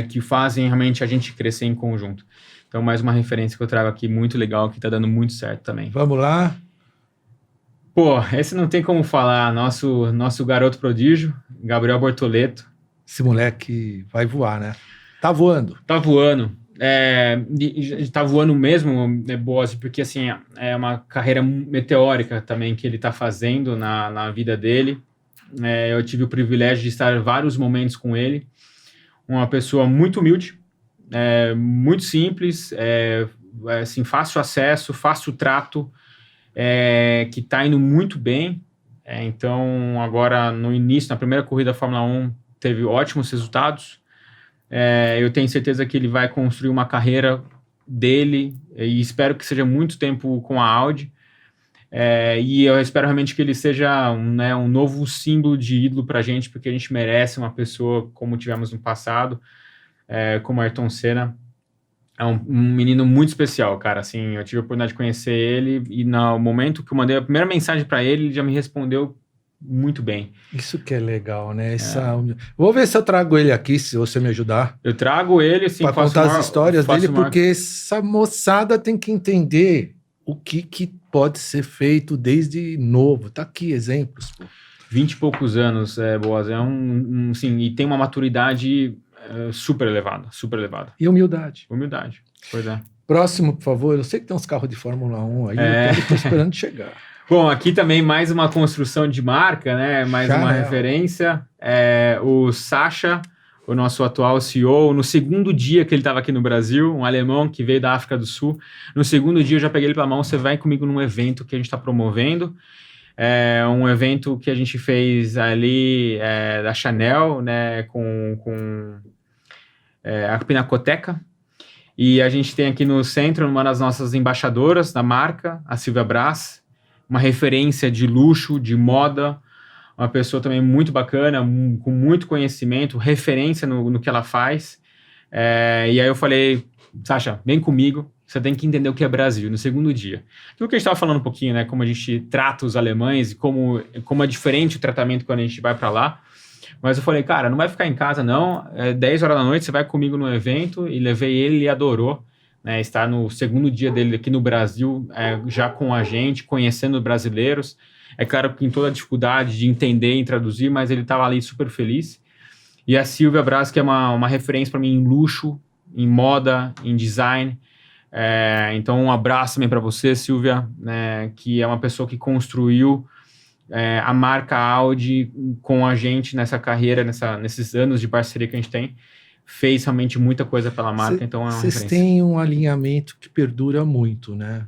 que fazem realmente a gente crescer em conjunto. Então, mais uma referência que eu trago aqui, muito legal, que está dando muito certo também. Vamos lá. Pô, esse não tem como falar. Nosso garoto prodígio, Gabriel Bortoleto. Esse moleque vai voar, né? Tá voando. Tá voando. Tá voando mesmo, Boaz, porque assim, é uma carreira meteórica também que ele tá fazendo na vida dele. Eu tive o privilégio de estar em vários momentos com ele. Uma pessoa muito humilde, muito simples, assim, fácil acesso, fácil trato, que está indo muito bem. Então, agora, no início, na primeira corrida da Fórmula 1, teve ótimos resultados. Eu tenho certeza que ele vai construir uma carreira dele e espero que seja muito tempo com a Audi. E eu espero realmente que ele seja um novo símbolo de ídolo para a gente, porque a gente merece uma pessoa como tivemos no passado, como Ayrton Senna. É um menino muito especial, cara. Assim, eu tive a oportunidade de conhecer ele e no momento que eu mandei a primeira mensagem para ele, ele já me respondeu muito bem. Isso que é legal, né? Vou ver se eu trago ele aqui, se você me ajudar. Eu trago ele, assim, para contar as histórias dele, porque essa moçada tem que entender o que pode ser feito desde novo. Tá aqui, exemplos. Pô. 20 e poucos anos, Boaz. Sim, e tem uma maturidade super elevada, super elevada. E humildade. Humildade, pois é. Próximo, por favor. Eu sei que tem uns carros de Fórmula 1 aí, eu tô esperando chegar. Bom, aqui também mais uma construção de marca, né? Mais uma referência. O Sasha, o nosso atual CEO, no segundo dia que ele estava aqui no Brasil, um alemão que veio da África do Sul, no segundo dia eu já peguei ele pela mão, você vai comigo num evento que a gente está promovendo, um evento que a gente fez ali da Chanel, né, com a Pinacoteca, e a gente tem aqui no centro uma das nossas embaixadoras da marca, a Silvia Brás, uma referência de luxo, de moda, uma pessoa também muito bacana, com muito conhecimento, referência no que ela faz. E aí eu falei, Sasha, vem comigo, você tem que entender o que é Brasil, no segundo dia. Aquilo que a gente estava falando um pouquinho, né, como a gente trata os alemães e como é diferente o tratamento quando a gente vai para lá. Mas eu falei, cara, não vai ficar em casa não, 10 horas da noite, você vai comigo no evento, e levei ele, ele adorou. né, estar no segundo dia dele aqui no Brasil, já com a gente, conhecendo brasileiros. É claro que em toda a dificuldade de entender e traduzir, mas ele estava ali super feliz. E a Silvia Braz, que é uma referência para mim em luxo, em moda, em design. Então, um abraço também para você, Silvia, né, que é uma pessoa que construiu a marca Audi com a gente nessa carreira, nesses anos de parceria que a gente tem. Fez realmente muita coisa pela marca, então é uma referência. Vocês têm um alinhamento que perdura muito, né?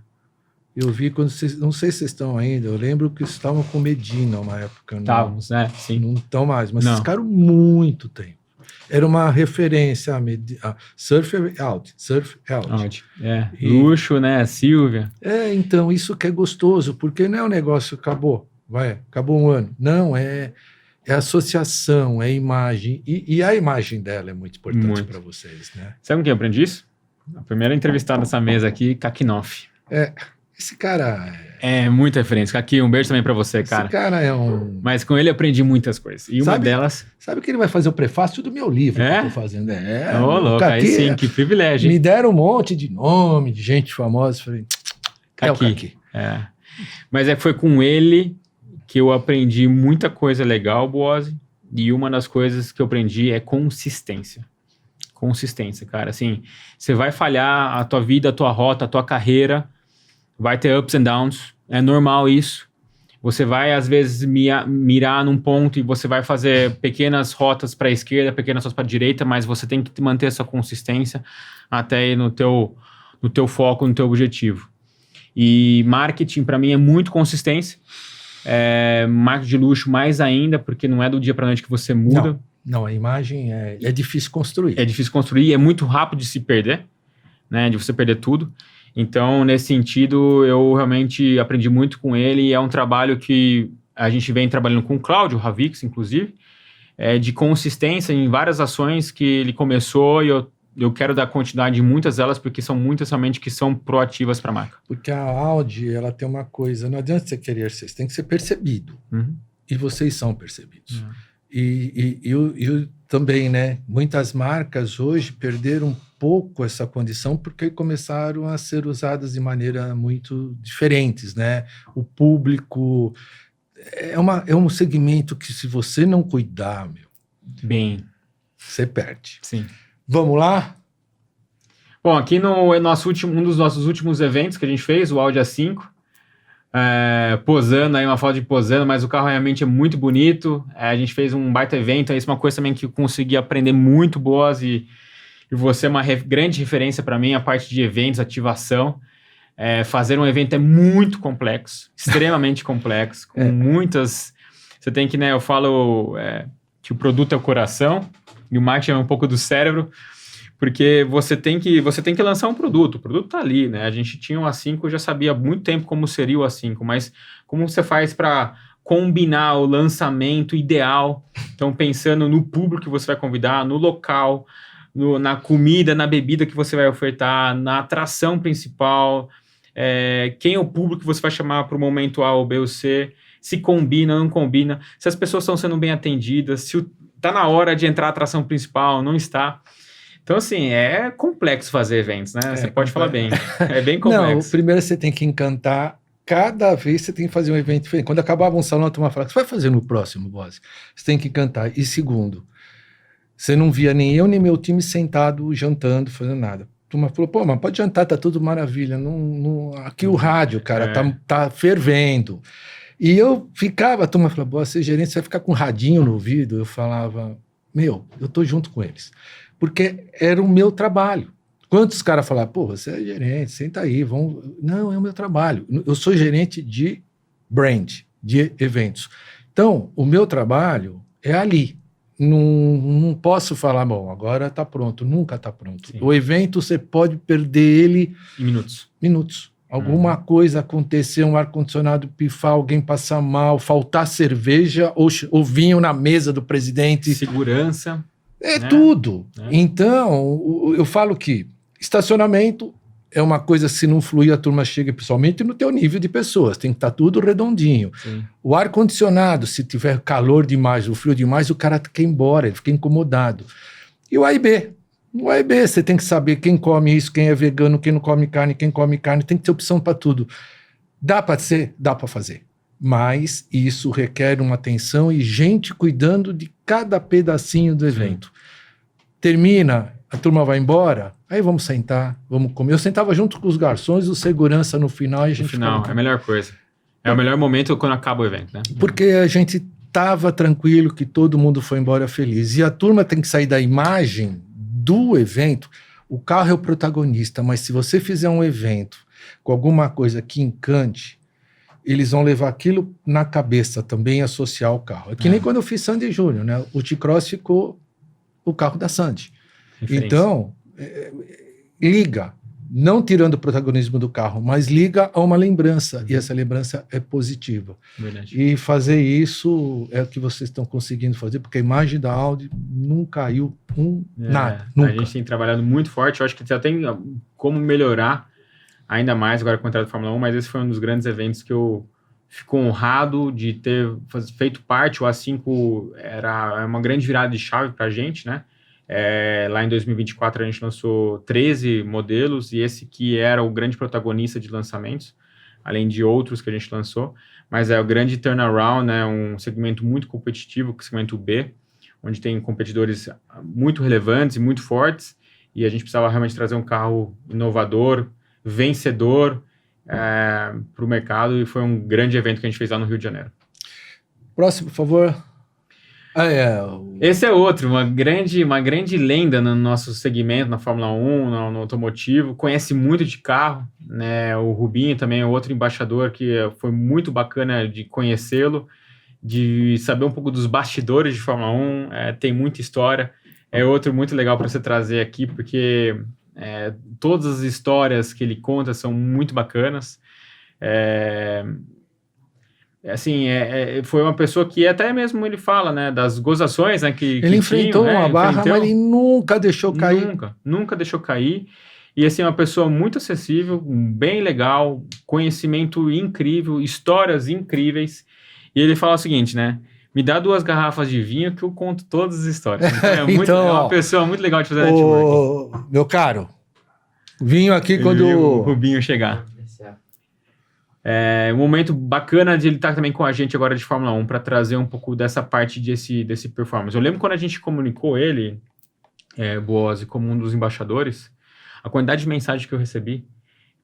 Eu vi quando vocês... Não sei se vocês estão ainda, eu lembro que vocês estavam com Medina uma época. Estávamos, né? Sim. Não estão mais, mas vocês ficaram muito tempo. Era uma referência a Surf Out. Luxo, né? Silvia. Então, isso que é gostoso, porque não é um negócio que acabou um ano. Não, é associação, é imagem. E a imagem dela é muito importante para vocês, né? Sabe com quem eu aprendi isso? A primeira entrevistada nessa mesa aqui, Kakinoff. Esse cara... É muita referência. Kaki, um beijo também pra você, cara. Esse cara é um... Mas com ele aprendi muitas coisas. E uma delas... Sabe que ele vai fazer o prefácio do meu livro que eu tô fazendo? Ô, louco, Kaki, aí sim, que privilégio. Me deram um monte de nome, de gente famosa. Falei, Kaki. o Kaki. Mas foi com ele que eu aprendi muita coisa legal, Boazzi. E uma das coisas que eu aprendi é consistência. Consistência, cara. Assim, você vai falhar a tua vida, a tua rota, a tua carreira... Vai ter ups and downs, é normal isso. Você vai, às vezes, mirar num ponto e você vai fazer pequenas rotas para a esquerda, pequenas rotas para a direita, mas você tem que manter essa consistência até ir no teu foco, no teu objetivo. E marketing, para mim, é muito consistência. Marketing de luxo mais ainda, porque não é do dia para noite que você muda. Não, a imagem é difícil construir. É difícil construir e é muito rápido de se perder, né? De você perder tudo. Então, nesse sentido, eu realmente aprendi muito com ele e é um trabalho que a gente vem trabalhando com o Cláudio Ravix, inclusive, de consistência em várias ações que ele começou e eu quero dar continuidade em muitas delas, porque são muitas realmente que são proativas para a marca. Porque a Audi, ela tem uma coisa, não adianta você querer ser, você tem que ser percebido. Uhum. E vocês são percebidos. Uhum. E eu também, né? Muitas marcas hoje perderam um pouco essa condição porque começaram a ser usadas de maneira muito diferentes, né? O público é um segmento que se você não cuidar, você perde. Sim. Vamos lá? Bom, aqui um dos nossos últimos eventos que a gente fez, o Audi A5, posando aí, uma foto de posando, mas o carro realmente é muito bonito. A gente fez um baita evento, isso é uma coisa também que eu consegui aprender muito boas e você é uma grande referência para mim, a parte de eventos, ativação. Fazer um evento é muito complexo, extremamente complexo, com muitas... Você tem que, eu falo que o produto é o coração e o marketing é um pouco do cérebro, porque você tem que lançar um produto. O produto está ali, né? A gente tinha o A5, eu já sabia há muito tempo como seria o A5, mas como você faz para combinar o lançamento ideal? Então, pensando no público que você vai convidar, no local, na comida, na bebida que você vai ofertar, na atração principal, quem é o público que você vai chamar para o momento A ou B ou C, se combina, não combina, se as pessoas estão sendo bem atendidas, se está na hora de entrar a atração principal, não está. Então, assim, é complexo fazer eventos, né? Você pode falar bem. É bem complexo. Não, primeiro você tem que encantar. Cada vez você tem que fazer um evento diferente. Quando acabava um salão, a turma falava, você vai fazer no próximo, boss? Você tem que encantar. E segundo, você não via nem eu, nem meu time sentado, jantando, fazendo nada. A turma falou, pô, mas pode jantar, tá tudo maravilha. Aqui o rádio, cara, tá fervendo. E eu ficava, a turma falava, boss, você gerente, você vai ficar com um radinho no ouvido? Eu falava, eu tô junto com eles. Porque era o meu trabalho. Quantos caras falaram, pô, você é gerente, senta aí, vamos... Não, é o meu trabalho. Eu sou gerente de brand, de eventos. Então, o meu trabalho é ali. Não posso falar, bom, agora está pronto. Nunca está pronto. Sim. O evento, você pode perder ele... Em minutos. Minutos. Alguma coisa acontecer, um ar-condicionado pifar, alguém passar mal, faltar cerveja ou vinho na mesa do presidente. Segurança. Tudo. Então, eu falo que estacionamento é uma coisa, se não fluir, a turma chega principalmente no teu nível de pessoas. Tem que estar tudo redondinho. Sim. O ar-condicionado, se tiver calor demais ou frio demais, o cara quer ir embora, ele fica incomodado. E o A e B. No A e B, você tem que saber quem come isso, quem é vegano, quem não come carne, quem come carne, tem que ter opção para tudo. Dá para ser? Dá para fazer. Mas isso requer uma atenção e gente cuidando de cada pedacinho do evento. Termina, a turma vai embora, aí vamos sentar, vamos comer. Eu sentava junto com os garçons, o segurança no final e a gente... No final, é a melhor coisa. É o melhor momento quando acaba o evento, né? Porque a gente estava tranquilo que todo mundo foi embora feliz. E a turma tem que sair da imagem do evento. O carro é o protagonista, mas se você fizer um evento com alguma coisa que encante, eles vão levar aquilo na cabeça também e associar ao carro. É que nem quando eu fiz Sandy Júnior, né? O T-Cross ficou o carro da Sandy. Referência. Então, liga, não tirando o protagonismo do carro, mas liga a uma lembrança, e essa lembrança é positiva. Verdade. E fazer isso é o que vocês estão conseguindo fazer, porque a imagem da Audi não caiu nada, nunca. A gente tem trabalhado muito forte, eu acho que já tem como melhorar ainda mais agora com a entrada da Fórmula 1, mas esse foi um dos grandes eventos que eu fico honrado de ter feito parte. O A5 era uma grande virada de chave para a gente, né? Lá em 2024 a gente lançou 13 modelos e esse que era o grande protagonista de lançamentos, além de outros que a gente lançou, mas é o grande turnaround, né? Um segmento muito competitivo, que é o segmento B, onde tem competidores muito relevantes e muito fortes, e a gente precisava realmente trazer um carro inovador, vencedor para o mercado, e foi um grande evento que a gente fez lá no Rio de Janeiro. Próximo, por favor. Esse é outro, uma grande lenda no nosso segmento, na Fórmula 1, no automotivo, conhece muito de carro, né? O Rubinho também é outro embaixador que foi muito bacana de conhecê-lo, de saber um pouco dos bastidores de Fórmula 1, tem muita história, é outro muito legal para você trazer aqui, porque todas as histórias que ele conta são muito bacanas. Assim, foi uma pessoa que até mesmo ele fala, né, das gozações, né, que ele enfrentou uma barra, mas ele nunca deixou cair. Nunca deixou cair. E assim, uma pessoa muito acessível, bem legal, conhecimento incrível, histórias incríveis. E ele fala o seguinte, né, me dá 2 garrafas de vinho que eu conto todas as histórias. Então, é uma pessoa muito legal de fazer networking. Meu caro, vinho aqui quando o Rubinho chegar. Um momento bacana de ele estar também com a gente agora de Fórmula 1 para trazer um pouco dessa parte desse performance. Eu lembro quando a gente comunicou ele, Boazzi, como um dos embaixadores, a quantidade de mensagens que eu recebi,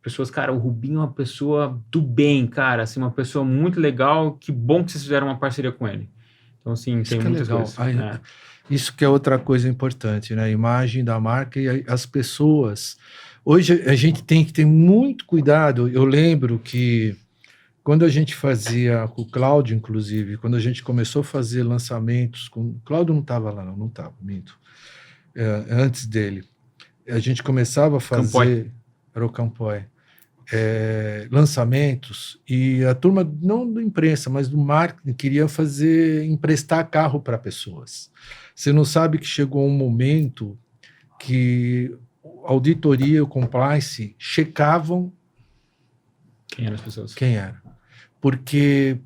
pessoas, cara, o Rubinho é uma pessoa do bem, cara, assim, uma pessoa muito legal, que bom que vocês fizeram uma parceria com ele. Então, assim, isso tem muitas coisas. Isso que é outra coisa importante, né? A imagem da marca e as pessoas. Hoje a gente tem que ter muito cuidado. Eu lembro que quando a gente fazia com o Cláudio, inclusive, quando a gente começou a fazer lançamentos, o Cláudio não estava lá, não estava, minto. Antes dele, a gente começava a fazer... Campoy. Era o Campoy. Lançamentos, e a turma, não da imprensa, mas do marketing, queria emprestar carro para pessoas. Você não sabe que chegou um momento que auditoria, o compliance, checavam quem eram as pessoas. Quem era. Porque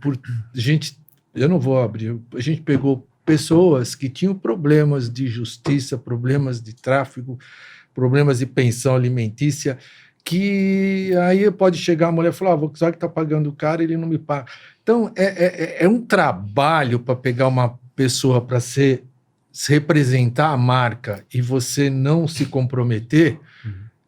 eu não vou abrir, a gente pegou pessoas que tinham problemas de justiça, problemas de tráfico, problemas de pensão alimentícia, que aí pode chegar a mulher e falar, Volkswagen está pagando o cara, ele não me paga. Então, é um trabalho para pegar uma pessoa para se representar a marca e você não se comprometer,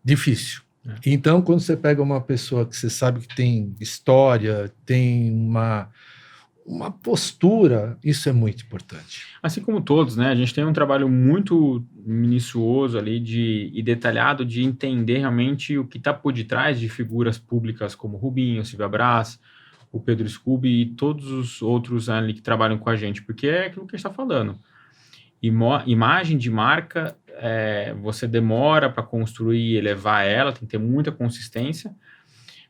difícil. Então, quando você pega uma pessoa que você sabe que tem história, tem uma postura, isso é muito importante. Assim como todos, né? A gente tem um trabalho muito minucioso ali e detalhado de entender realmente o que está por detrás de figuras públicas como Rubinho, Silvia Braz, o Pedro Scooby e todos os outros ali que trabalham com a gente, porque é aquilo que a gente está falando. Imagem de marca, você demora para construir e elevar ela, tem que ter muita consistência,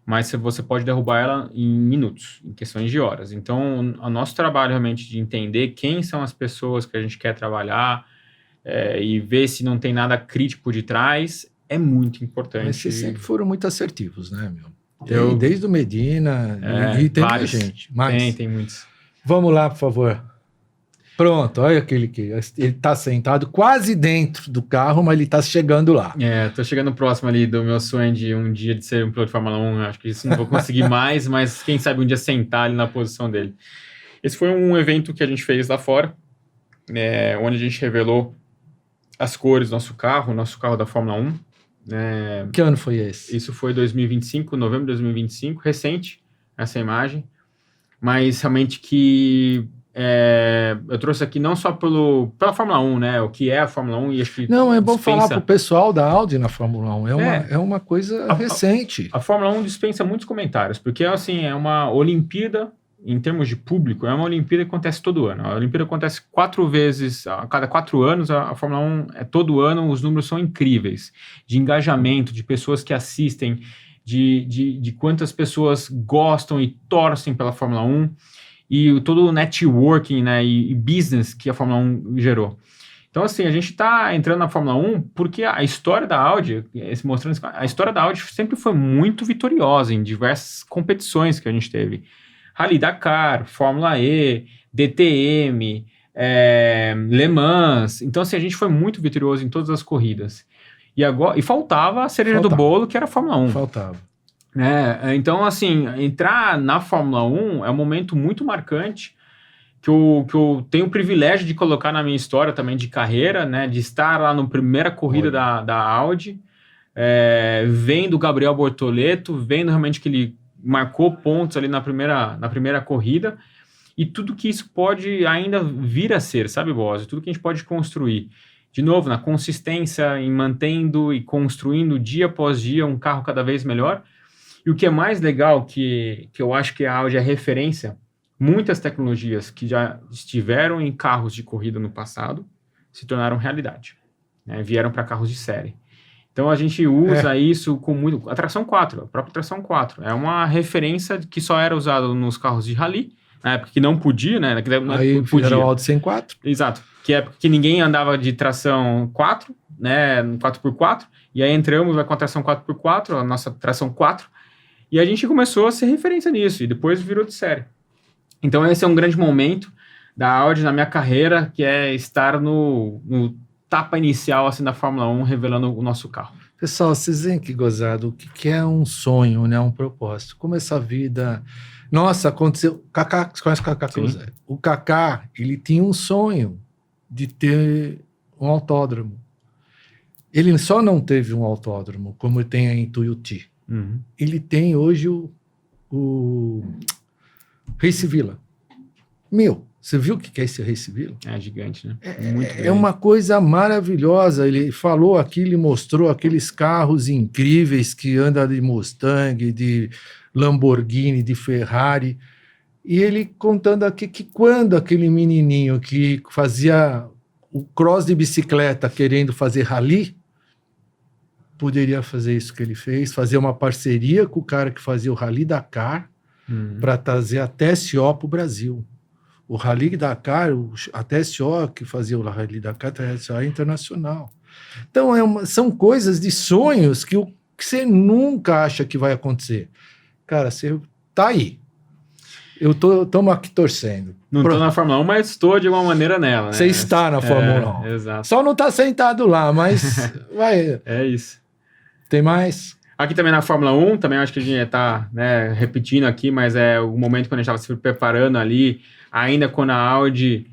mas você pode derrubar ela em minutos, em questões de horas. Então, o nosso trabalho realmente de entender quem são as pessoas que a gente quer trabalhar e ver se não tem nada crítico por detrás é muito importante. Mas vocês sempre foram muito assertivos, né, meu? Desde o Medina, e tem vários. gente. Mas Tem muitos. Vamos lá, por favor. Pronto, olha aquele que ele tá sentado quase dentro do carro, mas ele tá chegando lá. Tô chegando próximo ali do meu sonho de um dia de ser um piloto de Fórmula 1. Acho que isso não vou conseguir mais, mas quem sabe um dia sentar ali na posição dele. Esse foi um evento que a gente fez lá fora, onde a gente revelou as cores do nosso carro da Fórmula 1. Que ano foi esse? Isso foi 2025, novembro de 2025, recente, essa imagem. Mas realmente que eu trouxe aqui não só pela Fórmula 1, né? O que é a Fórmula 1 e acho que Não, é bom falar pro pessoal da Audi na Fórmula 1. É uma coisa recente. A Fórmula 1 dispensa muitos comentários, porque assim, é uma Olimpíada, em termos de público, é uma Olimpíada que acontece todo ano. A Olimpíada acontece 4 vezes, a cada 4 anos, a Fórmula 1 é todo ano, os números são incríveis, de engajamento, de pessoas que assistem, de quantas pessoas gostam e torcem pela Fórmula 1, e todo o networking, né, e business que a Fórmula 1 gerou. Então, assim, a gente está entrando na Fórmula 1 porque a história da Audi, a história da Audi sempre foi muito vitoriosa em diversas competições que a gente teve. Rally Dakar, Fórmula E, DTM, Le Mans. Então, assim, a gente foi muito vitorioso em todas as corridas. E faltava a cereja do bolo, que era a Fórmula 1. Faltava. Então, assim, entrar na Fórmula 1 é um momento muito marcante que eu tenho o privilégio de colocar na minha história também de carreira, né? De estar lá na primeira corrida da Audi, vendo o Gabriel Bortoleto, vendo realmente que ele marcou pontos ali na primeira corrida, e tudo que isso pode ainda vir a ser, sabe, Boss? Tudo que a gente pode construir. De novo, na consistência, em mantendo e construindo dia após dia um carro cada vez melhor. E o que é mais legal, que eu acho que a Audi é referência, muitas tecnologias que já estiveram em carros de corrida no passado se tornaram realidade, né? Vieram para carros de série. Então a gente usa isso com muito... A tração 4, a própria tração 4, é uma referência que só era usada nos carros de rally, na época que não podia, né? Aí fizeram o Audi 104. Exato, que é porque ninguém andava de tração 4, né? 4x4, e aí entramos com a tração 4x4, a nossa tração 4, e a gente começou a ser referência nisso, e depois virou de série. Então esse é um grande momento da Audi na minha carreira, que é estar no etapa inicial assim, da Fórmula 1, revelando o nosso carro. Pessoal, vocês veem que gozado, o que é um sonho, né? Um propósito. Como essa vida... Nossa, aconteceu... Kaká, você conhece o Kaká Cruzeiro? O Kaká, ele tinha um sonho de ter um autódromo. Ele só não teve um autódromo, como tem em Tuiuti. Uhum. Ele tem hoje o Race Villa. Você viu o que é esse Race Villa? É gigante, né? É uma coisa maravilhosa. Ele falou aqui, ele mostrou aqueles carros incríveis que andam de Mustang, de Lamborghini, de Ferrari. E ele contando aqui que quando aquele menininho que fazia o cross de bicicleta querendo fazer rally, poderia fazer isso que ele fez, fazer uma parceria com o cara que fazia o Rally Dakar para trazer a TSO para o Brasil. O Rally Dakar, a TSO que fazia o Rally Dakar, a TSO é internacional. Então, são coisas de sonhos que você nunca acha que vai acontecer. Cara, você tá aí. Eu estamos aqui torcendo. Não estou na Fórmula 1, mas estou de alguma maneira nela. Né? Você está na Fórmula 1. Exato. Só não está sentado lá, mas vai. É isso. Tem mais? Aqui também na Fórmula 1, também acho que a gente está repetindo aqui, mas é o momento quando a gente estava se preparando ali, ainda quando a Audi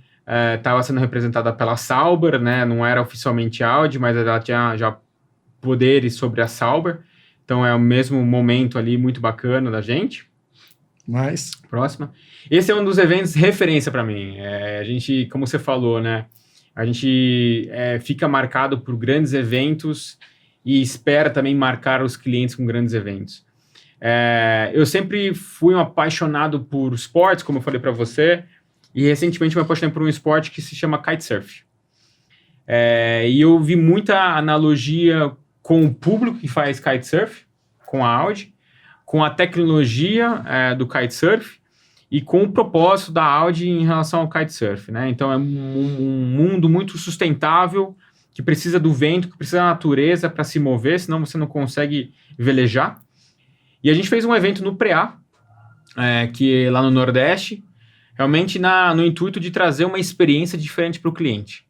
estava sendo representada pela Sauber, né? Não era oficialmente Audi, mas ela tinha já poderes sobre a Sauber. Então é o mesmo momento ali muito bacana da gente. Mais. Próxima. Esse é um dos eventos referência para mim. A gente, como você falou, né? A gente fica marcado por grandes eventos e espera também marcar os clientes com grandes eventos. Eu sempre fui um apaixonado por esportes, como eu falei para você, e recentemente me apaixonei por um esporte que se chama kitesurf. E eu vi muita analogia com o público que faz kitesurf, com a Audi, com a tecnologia do kitesurf e com o propósito da Audi em relação ao kitesurf, né? Então é um mundo muito sustentável, que precisa do vento, que precisa da natureza para se mover, senão você não consegue velejar. E a gente fez um evento no Preá, que é lá no Nordeste, realmente no intuito de trazer uma experiência diferente para o cliente.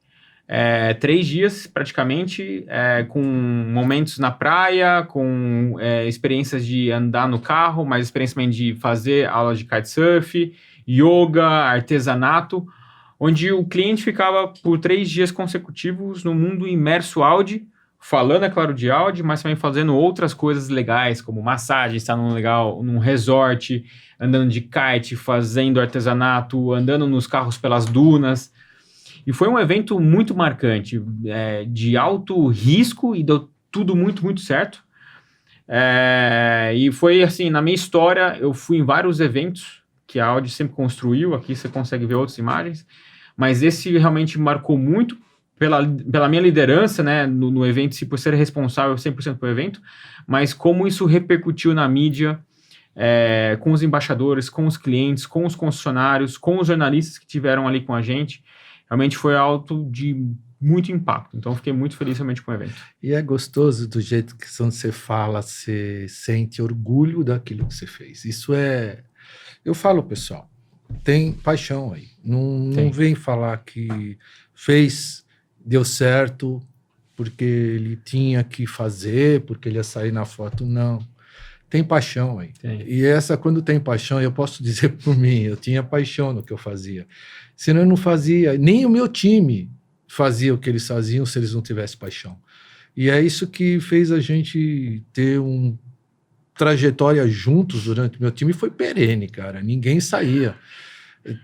3 dias, praticamente, com momentos na praia, com experiências de andar no carro, mas experiência também de fazer aulas de kitesurf, yoga, artesanato, onde o cliente ficava por 3 dias consecutivos no mundo imerso Audi, falando, é claro, de Audi, mas também fazendo outras coisas legais, como massagem, estar num resort, andando de kite, fazendo artesanato, andando nos carros pelas dunas. E foi um evento muito marcante, de alto risco, e deu tudo muito, muito certo. E foi assim, na minha história, eu fui em vários eventos que a Audi sempre construiu, aqui você consegue ver outras imagens, mas esse realmente marcou muito pela minha liderança, né, no evento, por ser responsável 100% pelo evento, mas como isso repercutiu na mídia, com os embaixadores, com os clientes, com os concessionários, com os jornalistas que tiveram ali com a gente, realmente foi algo de muito impacto. Então, fiquei muito feliz realmente com o evento. E é gostoso do jeito que quando você fala, você sente orgulho daquilo que você fez. Isso eu falo, pessoal, tem paixão aí. Não vem falar que fez, deu certo, porque ele tinha que fazer, porque ele ia sair na foto. Não. Tem paixão aí. Tem. E quando tem paixão, eu posso dizer por mim, eu tinha paixão no que eu fazia. Senão eu não fazia, nem o meu time fazia o que eles faziam se eles não tivessem paixão. E é isso que fez a gente ter uma trajetória juntos durante o meu time, foi perene, cara. Ninguém saía.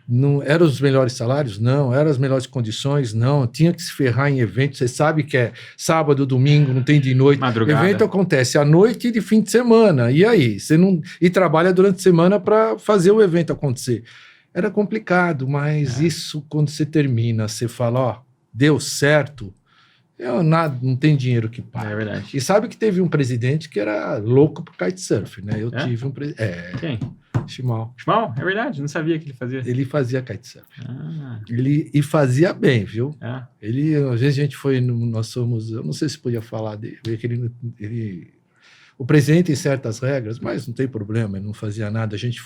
Não eram os melhores salários? Não. Eram as melhores condições? Não. Tinha que se ferrar em evento. Você sabe que é sábado, domingo, não tem de noite. Madrugada. Evento acontece à noite e de fim de semana. E aí? Você não... E trabalha durante a semana para fazer o evento acontecer. Era complicado, mas isso, quando você termina, você fala, ó, deu certo, não tem dinheiro que pague. É verdade. E sabe que teve um presidente que era louco por kitesurf, né? Eu tive um presidente... Quem? Chimal. Chimal? É verdade, não sabia que ele fazia. Ele fazia kitesurf. Ah. E fazia bem, viu? É. Ele, às vezes a gente foi, nós somos, eu não sei se podia falar dele, o presidente tem certas regras, mas não tem problema, ele não fazia nada. A gente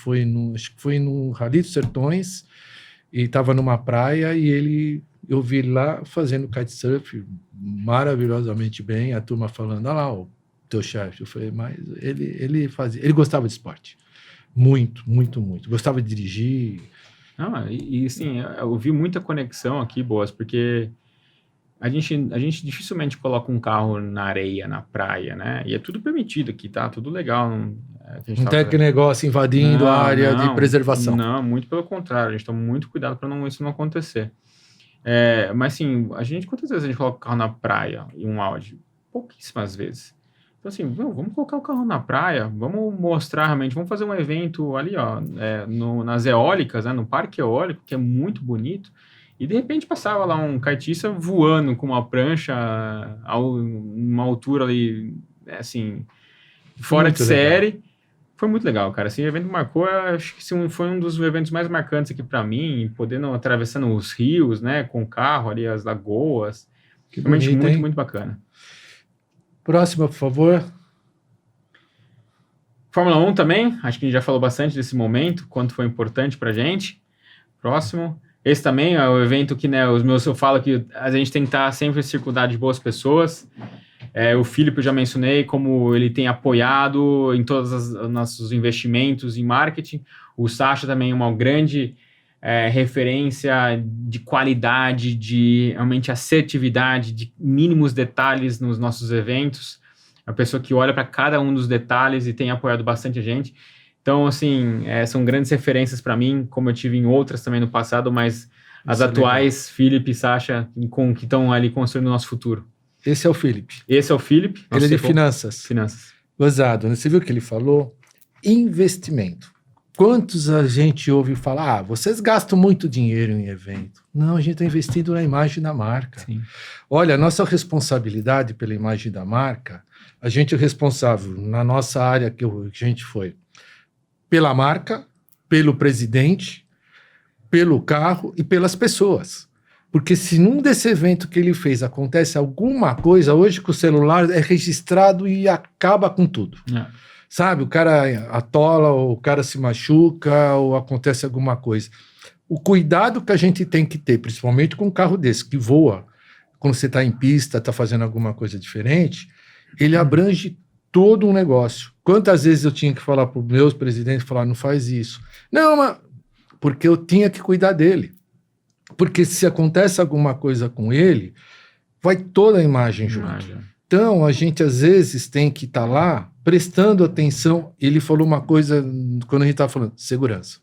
acho que foi no Rally dos Sertões, e estava numa praia, e eu vi ele lá fazendo kitesurf maravilhosamente bem, a turma falando, olha lá o teu chefe. Eu falei, mas ele gostava de esporte. Muito, muito, muito. Gostava de dirigir. E sim, eu vi muita conexão aqui, Boas, porque a gente dificilmente coloca um carro na areia, na praia, né? E é tudo permitido aqui, tá? Tudo legal. Não tem aquele negócio invadindo a área de preservação. Não, muito pelo contrário. A gente toma muito cuidado para isso não acontecer. Mas, assim, quantas vezes a gente coloca o carro na praia e um Audi? Pouquíssimas vezes. Então, assim, vamos colocar o carro na praia, vamos mostrar realmente, vamos fazer um evento ali, ó, nas eólicas, né, no parque eólico, que é muito bonito, e de repente passava lá um kitista voando com uma prancha a uma altura ali, assim, fora muito de série. Legal. Foi muito legal, cara. Assim, o evento marcou, acho que foi um dos eventos mais marcantes aqui para mim, podendo atravessando os rios, né, com o carro ali, as lagoas. Que realmente bonito, muito, hein? muito bacana. Próxima, por favor. Fórmula 1 também, acho que a gente já falou bastante desse momento, quanto foi importante pra gente. Próximo. Esse também é o evento que, né, eu falo que a gente tem que estar sempre em circundado de boas pessoas. O Filipe eu já mencionei como ele tem apoiado em todos os nossos investimentos em marketing. O Sacha também é uma grande referência de qualidade, de realmente assertividade, de mínimos detalhes nos nossos eventos. É uma pessoa que olha para cada um dos detalhes e tem apoiado bastante a gente. Então, assim, são grandes referências para mim, como eu tive em outras também no passado, mas as atuais, Filipe e Sacha, que estão ali construindo o nosso futuro. Esse é o Filipe. Esse é o Filipe. Ele é de finanças. Finanças. Gozado, né? Você viu o que ele falou? Investimento. Quantos a gente ouve falar, vocês gastam muito dinheiro em evento. Não, a gente está investindo na imagem da marca. Sim. Olha, a nossa responsabilidade pela imagem da marca, a gente é responsável na nossa área que a gente foi pela marca, pelo presidente, pelo carro e pelas pessoas. Porque se num desse evento que ele fez acontece alguma coisa, hoje com o celular é registrado e acaba com tudo. Sabe, o cara atola, ou o cara se machuca, ou acontece alguma coisa. o cuidado que a gente tem que ter, principalmente com um carro desse, que voa, quando você está em pista, está fazendo alguma coisa diferente, ele abrange todo um negócio. Quantas vezes eu tinha que falar para os meus presidentes, falar, não faz isso. Não, mas... Porque eu tinha que cuidar dele. Porque se acontece alguma coisa com ele, vai toda a imagem junto. Então, a gente às vezes tem que estar lá prestando atenção. Ele falou uma coisa, quando a gente estava falando, segurança.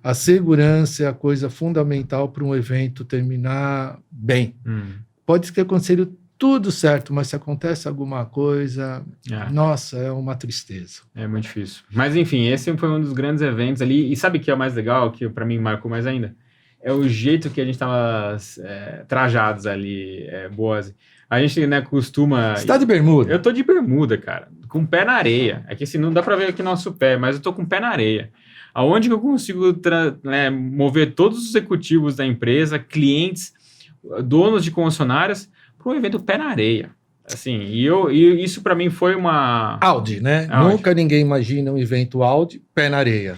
A segurança é a coisa fundamental para um evento terminar bem. Pode ter acontecido tudo certo, mas se acontece alguma coisa, nossa, é uma tristeza. É muito difícil. Mas enfim, esse foi um dos grandes eventos ali. E sabe o que é o mais legal, que para mim marcou mais ainda? É o jeito que a gente estava trajados ali, Boazzi. A gente, né, costuma... Você tá de bermuda? Eu tô de bermuda, cara, com o pé na areia. É que assim, não dá para ver aqui nosso pé, mas eu tô com o pé na areia. Aonde que eu consigo mover todos os executivos da empresa, clientes, donos de concessionárias, para um evento pé na areia. Assim, e isso para mim foi uma... Audi, né? Audi. Nunca ninguém imagina um evento Audi pé na areia.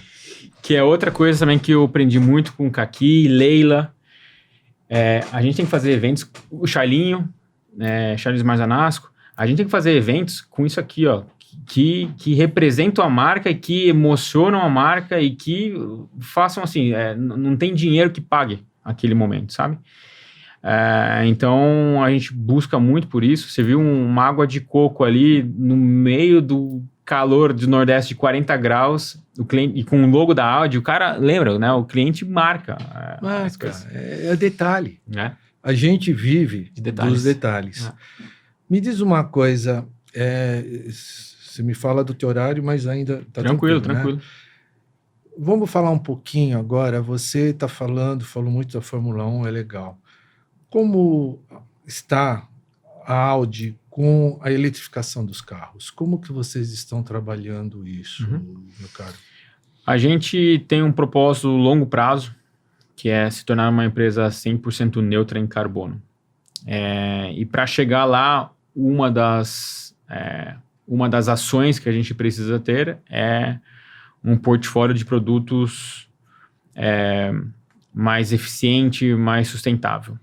Que é outra coisa também que eu aprendi muito com o Kaki, Leila. A gente tem que fazer eventos... O Charlinho, Charles Marzanasco, a gente tem que fazer eventos com isso aqui, ó, que representam a marca e que emocionam a marca e que façam assim, não tem dinheiro que pague aquele momento, sabe? Então a gente busca muito por isso. Você viu uma água de coco ali no meio do calor do Nordeste de 40 graus, o cliente, e com o logo da Audi, o cara lembra, né? O cliente marca. É detalhe. A gente vive dos detalhes. Me diz uma coisa, você me fala do teu horário, mas ainda está tranquilo. Né? Vamos falar um pouquinho agora. Você está falou muito da Fórmula 1, é legal. Como está a Audi com a eletrificação dos carros? Como que vocês estão trabalhando isso, meu caro? A gente tem um propósito longo prazo, que é se tornar uma empresa 100% neutra em carbono. E para chegar lá, uma das ações que a gente precisa ter é um portfólio de produtos mais eficiente, mais sustentável.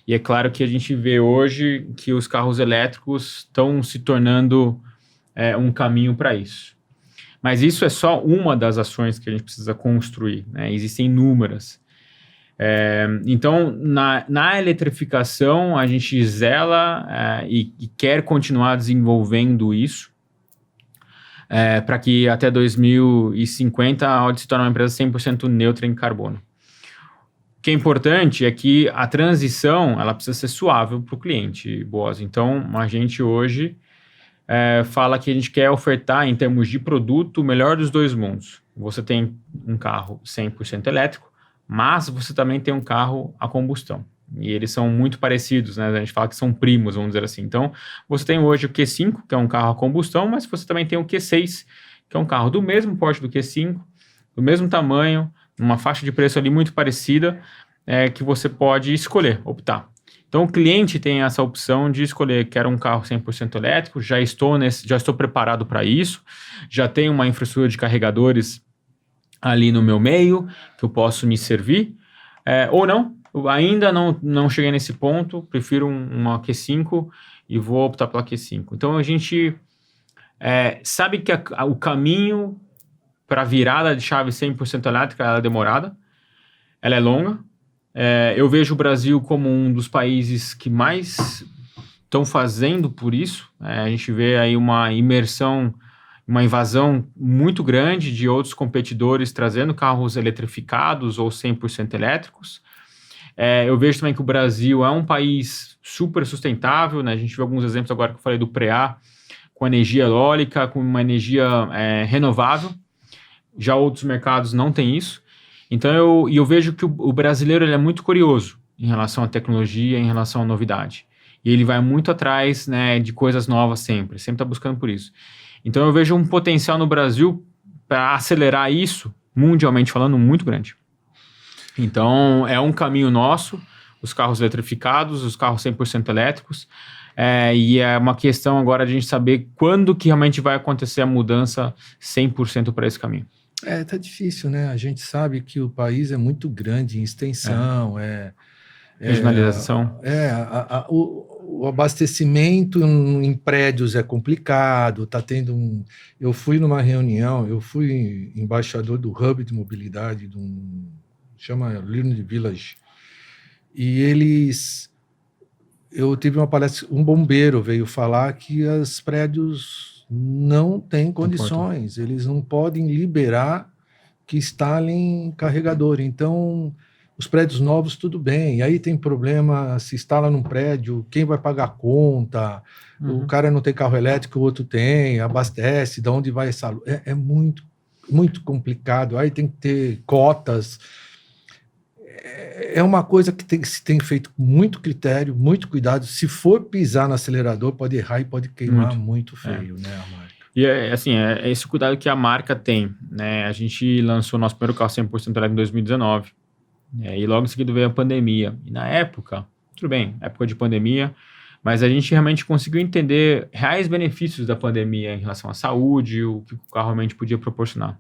E é claro que a gente vê hoje que os carros elétricos estão se tornando um caminho para isso. Mas isso é só uma das ações que a gente precisa construir, né? Existem inúmeras. Então, na eletrificação, a gente zela e quer continuar desenvolvendo isso para que até 2050 a Audi se torne uma empresa 100% neutra em carbono. O que é importante é que a transição ela precisa ser suave para o cliente, Boaz. Então, a gente hoje fala que a gente quer ofertar, em termos de produto, o melhor dos dois mundos. Você tem um carro 100% elétrico, mas você também tem um carro a combustão. E eles são muito parecidos, né? A gente fala que são primos, vamos dizer assim. Então, você tem hoje o Q5, que é um carro a combustão, mas você também tem o Q6, que é um carro do mesmo porte do Q5, do mesmo tamanho, numa faixa de preço ali muito parecida, que você pode escolher, optar. Então, o cliente tem essa opção de escolher, quero um carro 100% elétrico, já estou preparado para isso, já tenho uma infraestrutura de carregadores ali no meu meio, que eu posso me servir, ou não, eu ainda não cheguei nesse ponto, prefiro uma Q5 e vou optar pela Q5. Então, a gente sabe que o caminho para a virada de chave 100% elétrica ela é demorada, ela é longa. Eu vejo o Brasil como um dos países que mais estão fazendo por isso. A gente vê aí uma invasão muito grande de outros competidores trazendo carros eletrificados ou 100% elétricos. Eu vejo também que o Brasil é um país super sustentável, né? A gente vê alguns exemplos agora que eu falei do PREA, com energia eólica, com uma energia renovável. Já outros mercados não têm isso. Então, eu vejo que o brasileiro ele é muito curioso em relação à tecnologia, em relação à novidade. E ele vai muito atrás, né, de coisas novas sempre está buscando por isso. Então, eu vejo um potencial no Brasil para acelerar isso, mundialmente falando, muito grande. Então, é um caminho nosso, os carros eletrificados, os carros 100% elétricos, e é uma questão agora de a gente saber quando que realmente vai acontecer a mudança 100% para esse caminho. Tá difícil, né? A gente sabe que o país é muito grande em extensão, Regionalização. O abastecimento em prédios é complicado, tá tendo Eu fui numa reunião, eu fui embaixador do Hub de Mobilidade, chama Learning Village, e eu tive uma palestra, um bombeiro veio falar que os prédios não têm condições, eles não podem liberar que instalem carregador, então os prédios novos tudo bem, e aí tem problema, se instala num prédio, quem vai pagar a conta, o cara não tem carro elétrico, o outro tem, abastece, de onde vai essa... É muito, muito complicado, aí tem que ter cotas, é uma coisa que se tem feito com muito critério, muito cuidado, se for pisar no acelerador, pode errar e pode queimar muito feio, né, a marca. E é esse cuidado que a marca tem, né, a gente lançou nosso primeiro carro 100% elétrico em 2019, e logo em seguida veio a pandemia. E na época, tudo bem, época de pandemia, mas a gente realmente conseguiu entender reais benefícios da pandemia em relação à saúde, o que o carro realmente podia proporcionar.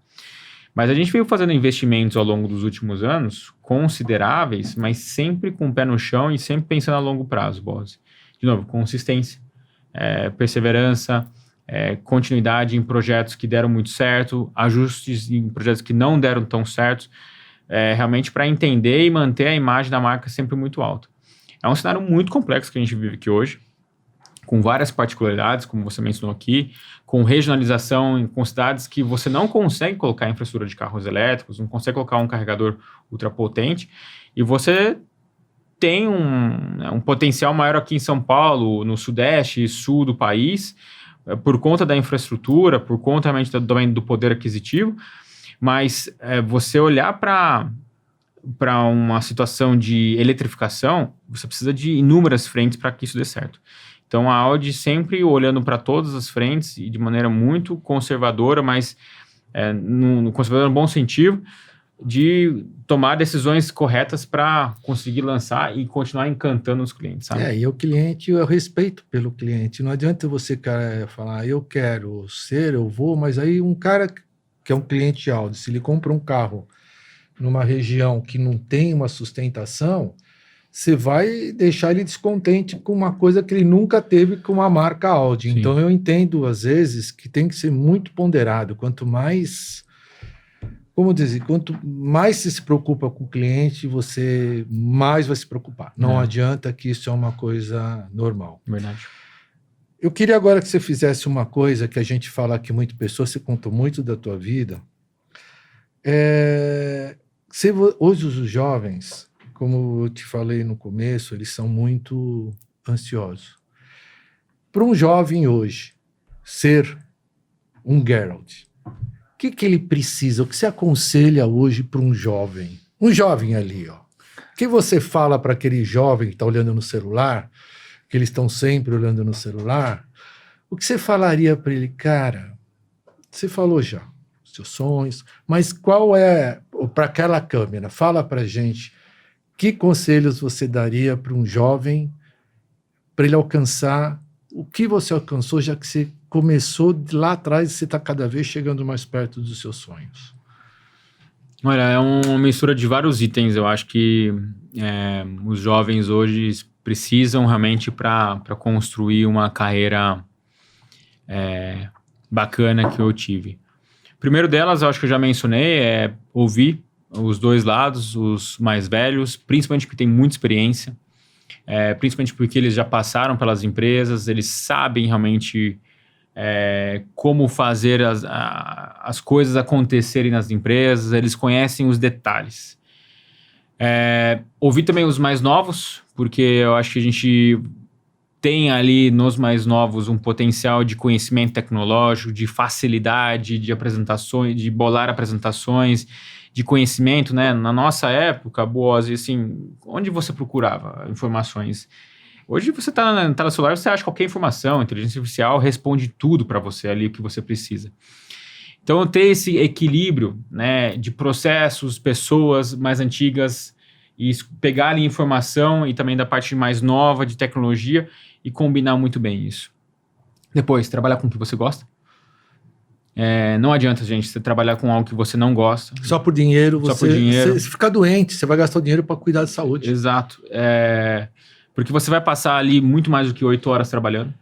Mas a gente veio fazendo investimentos ao longo dos últimos anos, consideráveis, mas sempre com o pé no chão e sempre pensando a longo prazo, Bose. De novo, consistência, perseverança, continuidade em projetos que deram muito certo, ajustes em projetos que não deram tão certos, realmente para entender e manter a imagem da marca sempre muito alta. É um cenário muito complexo que a gente vive aqui hoje, com várias particularidades, como você mencionou aqui, com regionalização com cidades que você não consegue colocar infraestrutura de carros elétricos, não consegue colocar um carregador ultrapotente, e você tem um potencial maior aqui em São Paulo, no sudeste e sul do país, por conta da infraestrutura, por conta realmente do poder aquisitivo, mas você olhar para uma situação de eletrificação, você precisa de inúmeras frentes para que isso dê certo. Então, a Audi sempre olhando para todas as frentes e de maneira muito conservadora, mas conservadora no bom sentido, de tomar decisões corretas para conseguir lançar e continuar encantando os clientes, sabe? E o cliente, eu respeito pelo cliente. Não adianta você, cara, falar, eu quero ser, eu vou, mas aí um cara que é um cliente Audi, se ele compra um carro numa região que não tem uma sustentação, você vai deixar ele descontente com uma coisa que ele nunca teve com a marca Audi. Sim. Então eu entendo, às vezes, que tem que ser muito ponderado. Quanto mais, quanto mais você se preocupa com o cliente, você mais vai se preocupar. Não adianta que isso é uma coisa normal. Verdade. Eu queria agora que você fizesse uma coisa que a gente fala aqui muito, pessoa, você contou muito da tua vida. Hoje os jovens, como eu te falei no começo, eles são muito ansiosos. Para um jovem hoje ser um Geralt, o que ele precisa? O que você aconselha hoje para um jovem? Um jovem ali, ó. O que você fala para aquele jovem que está olhando no celular, que eles estão sempre olhando no celular? O que você falaria para ele? Cara, você falou já seus sonhos, mas qual é, para aquela câmera, fala para gente, que conselhos você daria para um jovem para ele alcançar o que você alcançou, já que você começou de lá atrás e você está cada vez chegando mais perto dos seus sonhos? Olha, é uma mistura de vários itens. Eu acho que os jovens hoje precisam realmente para construir uma carreira bacana que eu tive. Primeiro delas, eu acho que eu já mencionei, é ouvir os dois lados, os mais velhos, principalmente porque tem muita experiência, principalmente porque eles já passaram pelas empresas, eles sabem realmente como fazer as coisas acontecerem nas empresas, eles conhecem os detalhes. Ouvir também os mais novos, porque eu acho que a gente tem ali nos mais novos um potencial de conhecimento tecnológico, de facilidade de apresentações, de bolar apresentações, de conhecimento, né? Na nossa época, Boaz, assim, onde você procurava informações? Hoje você está na tela celular, você acha qualquer informação, a inteligência artificial responde tudo para você ali, o que você precisa. Então, ter esse equilíbrio, né, de processos, pessoas mais antigas, e pegar ali informação e também da parte mais nova de tecnologia e combinar muito bem isso. Depois, trabalhar com o que você gosta. Não adianta, gente, você trabalhar com algo que você não gosta. Só por dinheiro, Só por dinheiro. Você fica doente, você vai gastar o dinheiro para cuidar da saúde. Exato. Porque você vai passar ali muito mais do que 8 horas trabalhando.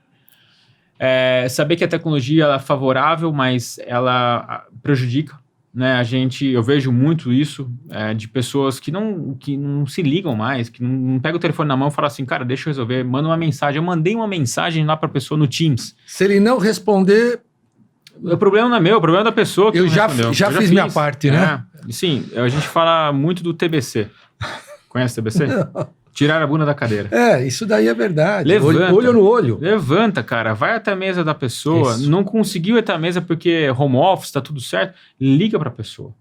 Saber que a tecnologia ela é favorável, mas ela prejudica, né? Eu vejo muito isso de pessoas que não se ligam mais, que não pegam o telefone na mão e falam assim, cara, deixa eu resolver, manda uma mensagem. Eu mandei uma mensagem lá para a pessoa no Teams. Se ele não responder... O problema não é meu, o problema é da pessoa que eu não respondeu. já fiz minha parte, né? Sim, a gente fala muito do TBC. Conhece o TBC? Tirar a bunda da cadeira. Isso daí é verdade. Levanta. Olho no olho. Levanta, cara. Vai até a mesa da pessoa. Isso. Não conseguiu ir até a mesa porque home office, tá tudo certo. Liga pra pessoa.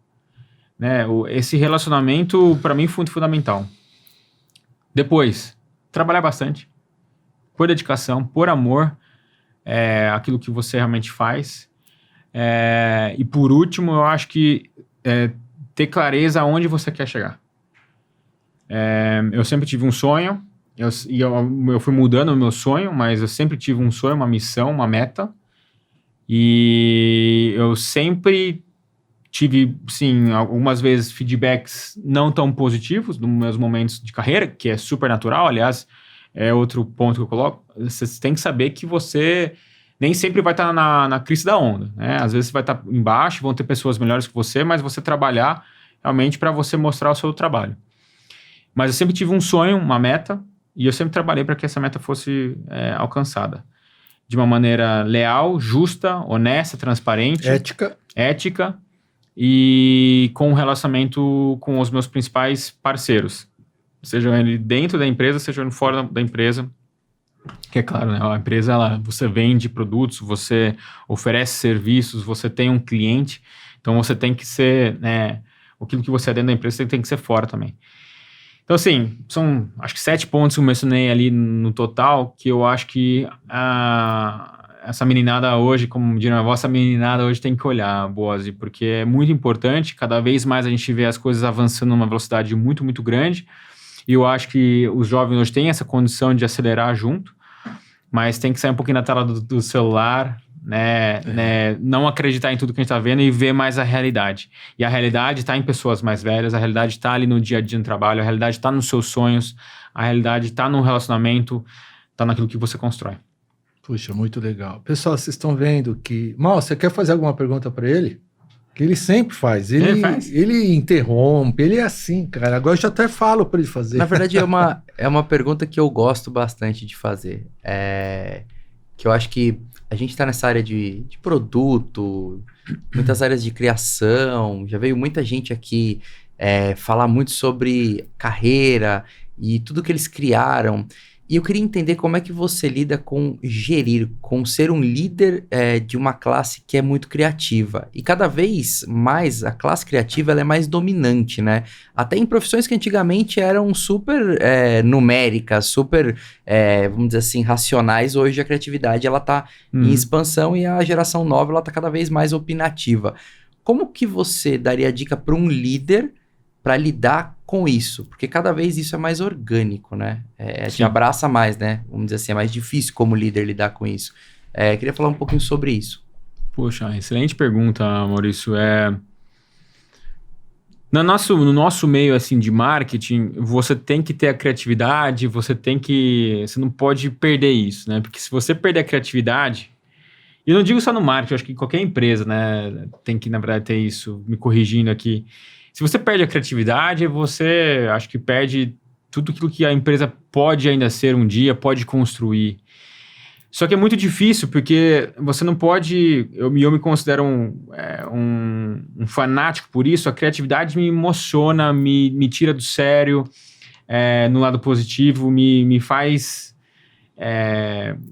Né? Esse relacionamento, pra mim, foi fundamental. Depois, trabalhar bastante. Por dedicação, por amor. Aquilo que você realmente faz. E por último, eu acho que ter clareza aonde você quer chegar. Eu sempre tive um sonho, eu fui mudando o meu sonho, mas eu sempre tive um sonho, uma missão, uma meta, e eu sempre tive, sim, algumas vezes feedbacks não tão positivos nos meus momentos de carreira, que é super natural, aliás, é outro ponto que eu coloco. Você tem que saber que você nem sempre vai estar na crista da onda, né? Às vezes você vai estar embaixo, vão ter pessoas melhores que você, mas você trabalhar realmente para você mostrar o seu trabalho. Mas eu sempre tive um sonho, uma meta, e eu sempre trabalhei para que essa meta fosse alcançada. De uma maneira leal, justa, honesta, transparente. Ética e com um relacionamento com os meus principais parceiros. Seja ele dentro da empresa, seja ele fora da empresa. Que é claro, né? A empresa, você vende produtos, você oferece serviços, você tem um cliente. Então, você tem que ser... aquilo que você é dentro da empresa, você tem que ser fora também. Então, assim, são acho que 7 pontos que eu mencionei ali no total, que eu acho que essa meninada hoje, como diria a vossa meninada hoje tem que olhar, Boazzi, porque é muito importante, cada vez mais a gente vê as coisas avançando numa velocidade muito, muito grande, e eu acho que os jovens hoje têm essa condição de acelerar junto, mas tem que sair um pouquinho da tela do celular, né? Não acreditar em tudo que a gente está vendo e ver mais a realidade. E a realidade está em pessoas mais velhas, a realidade está ali no dia a dia no trabalho, a realidade está nos seus sonhos, a realidade está no relacionamento, está naquilo que você constrói. Puxa, muito legal. Pessoal, vocês estão vendo que... Mal, você quer fazer alguma pergunta para ele? Que ele sempre faz. Ele interrompe, ele é assim, cara. Agora eu já até falo para ele fazer. Na verdade, é uma pergunta que eu gosto bastante de fazer. Que eu acho que a gente está nessa área de produto, muitas áreas de criação. Já veio muita gente aqui falar muito sobre carreira e tudo que eles criaram. E eu queria entender como é que você lida com gerir, com ser um líder de uma classe que é muito criativa. E cada vez mais a classe criativa ela é mais dominante, né? Até em profissões que antigamente eram super numéricas, super, vamos dizer assim, racionais. Hoje a criatividade ela está em expansão e a geração nova ela está cada vez mais opinativa. Como que você daria dica para um líder para lidar com isso? Porque cada vez isso é mais orgânico, né? Te abraça mais, né? Vamos dizer assim, é mais difícil como líder lidar com isso. Queria falar um pouquinho sobre isso. Poxa, excelente pergunta, Maurício. No nosso meio assim, de marketing, você tem que ter a criatividade, você não pode perder isso, né? Porque se você perder a criatividade, e eu não digo só no marketing, eu acho que qualquer empresa, né, tem que, na verdade, ter isso, me corrigindo aqui. Se você perde a criatividade, você acho que perde tudo aquilo que a empresa pode ainda ser um dia, pode construir. Só que é muito difícil, porque você não pode... Eu me considero um fanático por isso. A criatividade me emociona, me tira do sério, no lado positivo, me faz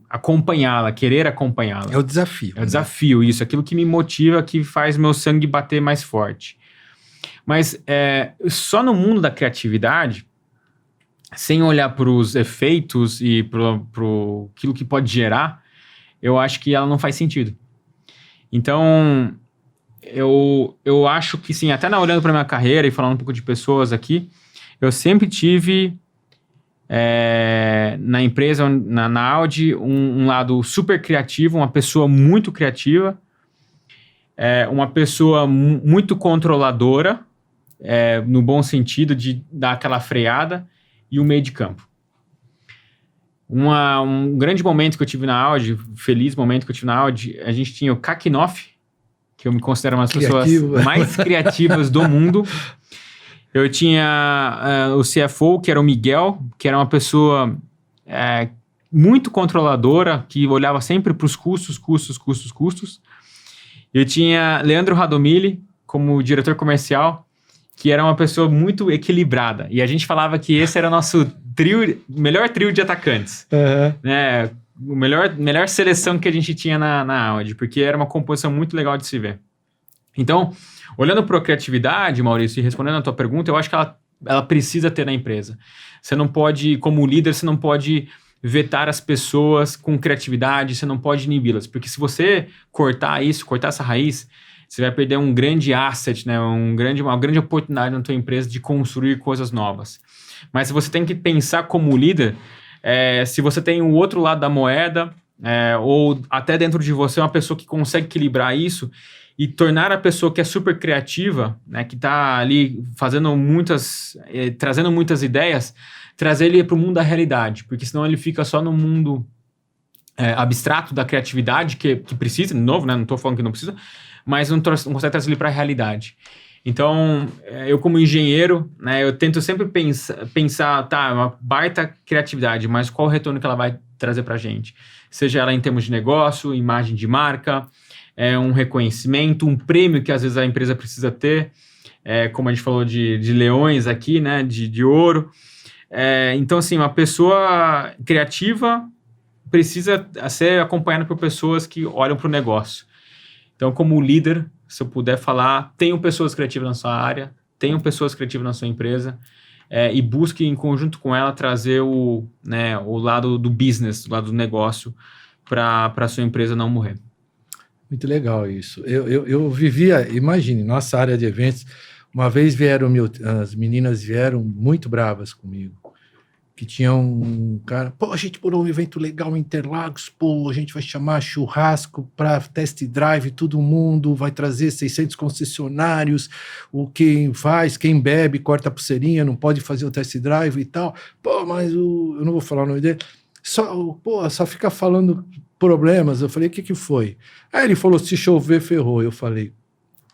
acompanhá-la, querer acompanhá-la. É o desafio. É o desafio, isso. Aquilo que me motiva, que faz meu sangue bater mais forte. Mas só no mundo da criatividade, sem olhar para os efeitos e para aquilo que pode gerar, eu acho que ela não faz sentido. Então, eu acho que sim, até olhando para a minha carreira e falando um pouco de pessoas aqui, eu sempre tive na empresa, na Audi, um lado super criativo, uma pessoa muito criativa, uma pessoa muito controladora, no bom sentido de dar aquela freada, e o meio de campo. Um grande momento que eu tive na Audi, feliz momento que eu tive na Audi, a gente tinha o Kakinoff, que eu me considero uma das pessoas mais criativas do mundo. Eu tinha o CFO, que era o Miguel, que era uma pessoa muito controladora, que olhava sempre para os custos. Eu tinha Leandro Radomili como diretor comercial, que era uma pessoa muito equilibrada. E a gente falava que esse era o nosso melhor trio de atacantes. Né? O melhor seleção que a gente tinha na Audi, porque era uma composição muito legal de se ver. Então, olhando para a criatividade, Maurício, e respondendo a tua pergunta, eu acho que ela precisa ter na empresa. Você não pode, como líder, você não pode vetar as pessoas com criatividade, você não pode inibi-las. Porque se você cortar essa raiz, você vai perder um grande asset, né? uma grande oportunidade na tua empresa de construir coisas novas. Mas se você tem que pensar como líder, se você tem o outro lado da moeda, ou até dentro de você uma pessoa que consegue equilibrar isso e tornar a pessoa que é super criativa, né, que está ali trazendo muitas ideias, trazer ele para o mundo da realidade, porque senão ele fica só no mundo abstrato da criatividade que precisa, de novo, né, não estou falando que não precisa, mas não consegue trazer ele para a realidade. Então, eu como engenheiro, né, eu tento sempre pensar, tá, uma baita criatividade, mas qual o retorno que ela vai trazer para a gente? Seja ela em termos de negócio, imagem de marca, um reconhecimento, um prêmio que às vezes a empresa precisa ter, como a gente falou de leões aqui, né, de ouro. Então, assim, uma pessoa criativa precisa ser acompanhada por pessoas que olham para o negócio. Então, como líder, se eu puder falar, tenham pessoas criativas na sua área, tenham pessoas criativas na sua empresa, e busque em conjunto com ela trazer o lado do business, o lado do negócio, para a sua empresa não morrer. Muito legal isso. Eu vivia, imagine, nossa área de eventos, uma vez as meninas vieram muito bravas comigo, que tinha um cara, a gente porou um evento legal em Interlagos, a gente vai chamar churrasco para test drive, todo mundo vai trazer 600 concessionários, quem bebe, corta a pulseirinha, não pode fazer o test drive e tal, mas eu não vou falar o nome dele, só fica falando problemas. Eu falei, o que foi? Aí ele falou, se chover, ferrou. Eu falei,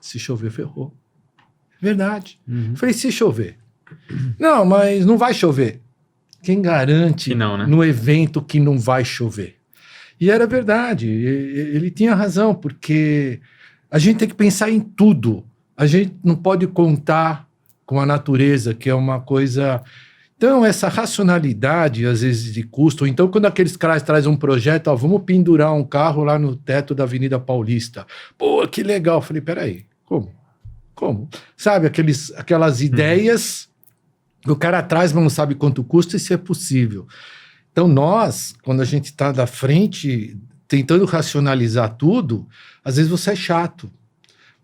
se chover, ferrou. Verdade. Eu falei, se chover. Não, mas não vai chover. Quem garante que não, né? No evento que não vai chover? E era verdade. Ele tinha razão, porque a gente tem que pensar em tudo. A gente não pode contar com a natureza, que é uma coisa... Então, essa racionalidade, às vezes, de custo... Então, quando aqueles caras trazem um projeto, vamos pendurar um carro lá no teto da Avenida Paulista. Que legal. Eu falei, peraí, como? Sabe, aquelas ideias que o cara traz, mas não sabe quanto custa e se é possível. Então, quando a gente está da frente, tentando racionalizar tudo, às vezes você é chato.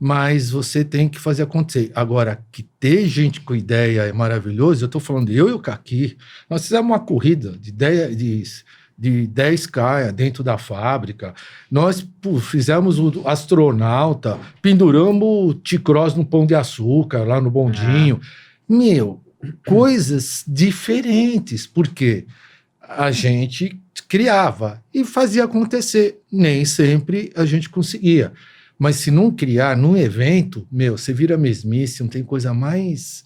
Mas você tem que fazer acontecer. Agora, que ter gente com ideia é maravilhoso, eu estou falando eu e o Kaki, nós fizemos uma corrida de 10K dentro da fábrica, nós fizemos o astronauta, penduramos o T-Cross no Pão de Açúcar, lá no bondinho. Coisas diferentes, porque a gente criava e fazia acontecer. Nem sempre a gente conseguia. Mas se não criar num evento, você vira mesmice, não tem coisa mais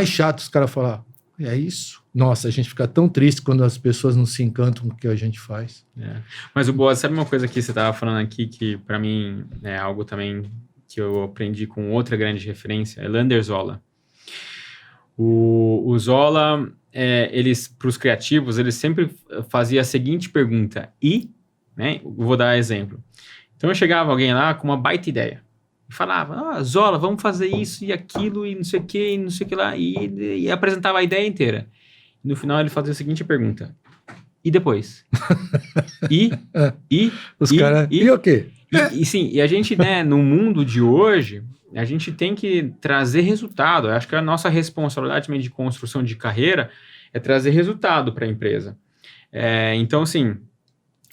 chata os caras falar, é isso? Nossa, a gente fica tão triste quando as pessoas não se encantam com o que a gente faz. Mas o Boaz, sabe uma coisa que você estava falando aqui, que para mim é algo também que eu aprendi com outra grande referência, é Lander Zola. O Zola, para os criativos, eles sempre faziam a seguinte pergunta, né? Eu vou dar exemplo. Então chegava alguém lá com uma baita ideia e falava, Zola, vamos fazer isso e aquilo e não sei o que lá, e apresentava a ideia inteira. E no final ele fazia a seguinte pergunta, e depois? E o quê? E a gente, né, no mundo de hoje, a gente tem que trazer resultado. Eu acho que a nossa responsabilidade também de construção de carreira é trazer resultado para a empresa. Então, assim,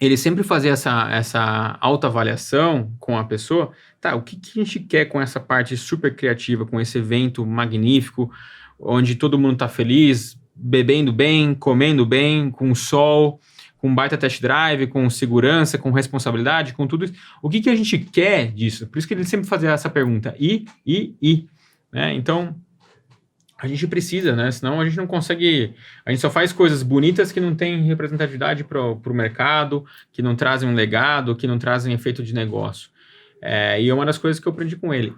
ele sempre fazia essa autoavaliação com a pessoa. Tá, o que a gente quer com essa parte super criativa, com esse evento magnífico, onde todo mundo está feliz, bebendo bem, comendo bem, com sol, com baita test drive, com segurança, com responsabilidade, com tudo isso. O que a gente quer disso? Por isso que ele sempre fazia essa pergunta. Né? Então, a gente precisa, né? Senão a gente não consegue... A gente só faz coisas bonitas que não têm representatividade para o mercado, que não trazem um legado, que não trazem efeito de negócio. E é uma das coisas que eu aprendi com ele.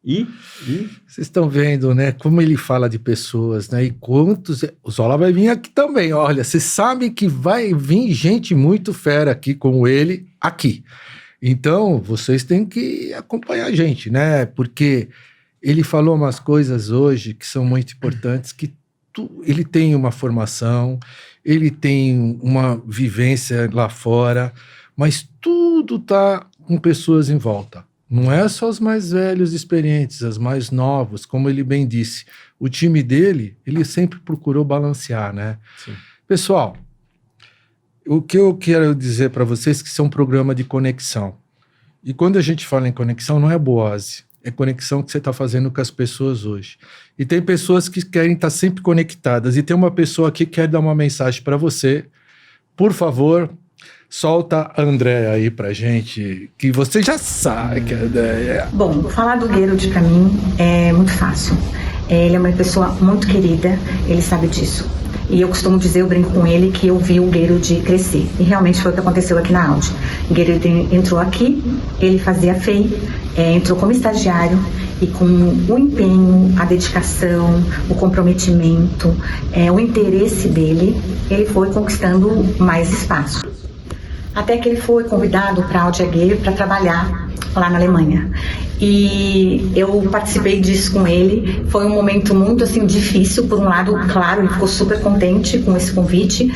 Vocês estão vendo, né? Como ele fala de pessoas, né? E quantos... O Zola vai vir aqui também. Olha, vocês sabem que vai vir gente muito fera aqui com ele aqui. Então, vocês têm que acompanhar a gente, né? Porque... Ele falou umas coisas hoje que são muito importantes, que ele tem uma formação, ele tem uma vivência lá fora, mas tudo está com pessoas em volta. Não é só os mais velhos experientes, os mais novos, como ele bem disse. O time dele, ele sempre procurou balancear, né? Sim. Pessoal, o que eu quero dizer para vocês é que isso é um programa de conexão. E quando a gente fala em conexão, não é Boase. É conexão que você está fazendo com as pessoas hoje. E tem pessoas que querem estar sempre conectadas. E tem uma pessoa aqui que quer dar uma mensagem para você. Por favor, solta a Andréia aí pra gente, que você já sabe que a Andréia... Bom, falar do Gerald para mim é muito fácil. Ele é uma pessoa muito querida, ele sabe disso. E eu costumo dizer, eu brinco com ele, que eu vi o Gerald crescer. E realmente foi o que aconteceu aqui na Audi. O Gerald entrou aqui, ele fazia FEI, entrou como estagiário e com o empenho, a dedicação, o comprometimento, o interesse dele, ele foi conquistando mais espaço. Até que ele foi convidado para a Audi AG para trabalhar lá na Alemanha. E eu participei disso com ele. Foi um momento muito assim difícil. Por um lado, claro, ele ficou super contente com esse convite,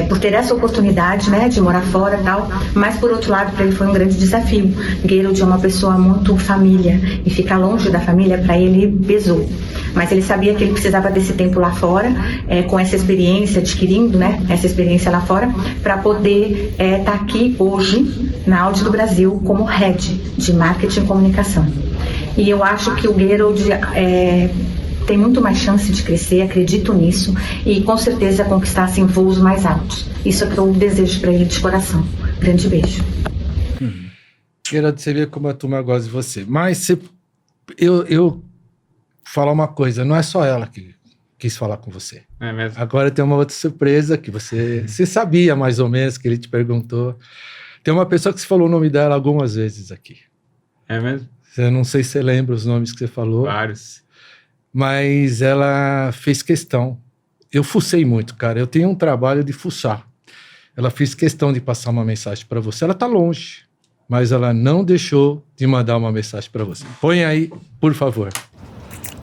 por ter essa oportunidade, né, de morar fora e tal. Mas por outro lado, para ele foi um grande desafio. Gerald é uma pessoa muito família e ficar longe da família para ele pesou. Mas ele sabia que ele precisava desse tempo lá fora, com essa experiência, adquirindo, né, essa experiência lá fora, para poder estar aqui hoje na Audi do Brasil como Head de Marketing e Comunicação. E eu acho que o Gerald tem muito mais chance de crescer, acredito nisso, e com certeza conquistar assim, voos mais altos. Isso é o que eu desejo para ele de coração. Grande beijo. Gerald, você vê como a turma gosta de você. Mas eu falar uma coisa, não é só ela que quis falar com você. É mesmo? Agora tem uma outra surpresa que você sabia mais ou menos, que ele te perguntou. Tem uma pessoa que você falou o nome dela algumas vezes aqui. É mesmo? Eu não sei se você lembra os nomes que você falou. Vários. Mas ela fez questão. Eu fucei muito, cara. Eu tenho um trabalho de fuçar. Ela fez questão de passar uma mensagem para você. Ela tá longe, mas ela não deixou de mandar uma mensagem para você. Põe aí, por favor.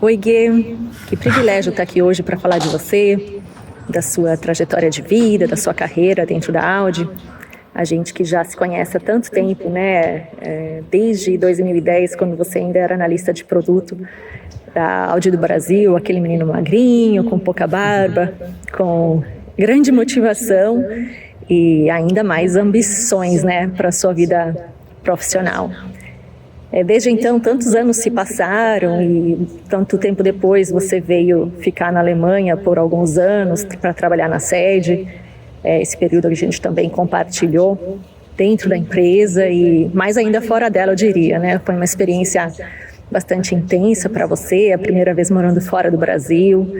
Oi, Gui. Que privilégio estar aqui hoje para falar de você, da sua trajetória de vida, da sua carreira dentro da Audi. A gente que já se conhece há tanto tempo, né? Desde 2010, quando você ainda era analista de produto da Audi do Brasil, aquele menino magrinho, com pouca barba, com grande motivação e ainda mais ambições, né, para a sua vida profissional. Desde então, tantos anos se passaram e tanto tempo depois você veio ficar na Alemanha por alguns anos para trabalhar na sede. Esse período a gente também compartilhou dentro da empresa e mais ainda fora dela, eu diria, né? Foi uma experiência bastante intensa para você, a primeira vez morando fora do Brasil,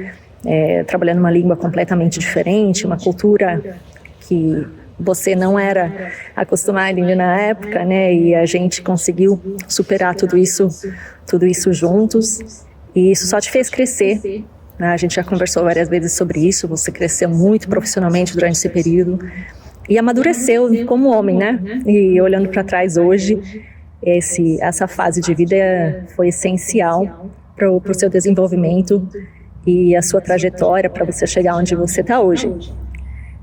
trabalhando uma língua completamente diferente, uma cultura que você não era acostumado ainda na época, né? E a gente conseguiu superar tudo isso juntos. E isso só te fez crescer. A gente já conversou várias vezes sobre isso. Você cresceu muito profissionalmente durante esse período e amadureceu como homem, né? E olhando para trás hoje, essa fase de vida foi essencial para o seu desenvolvimento e a sua trajetória para você chegar onde você está hoje.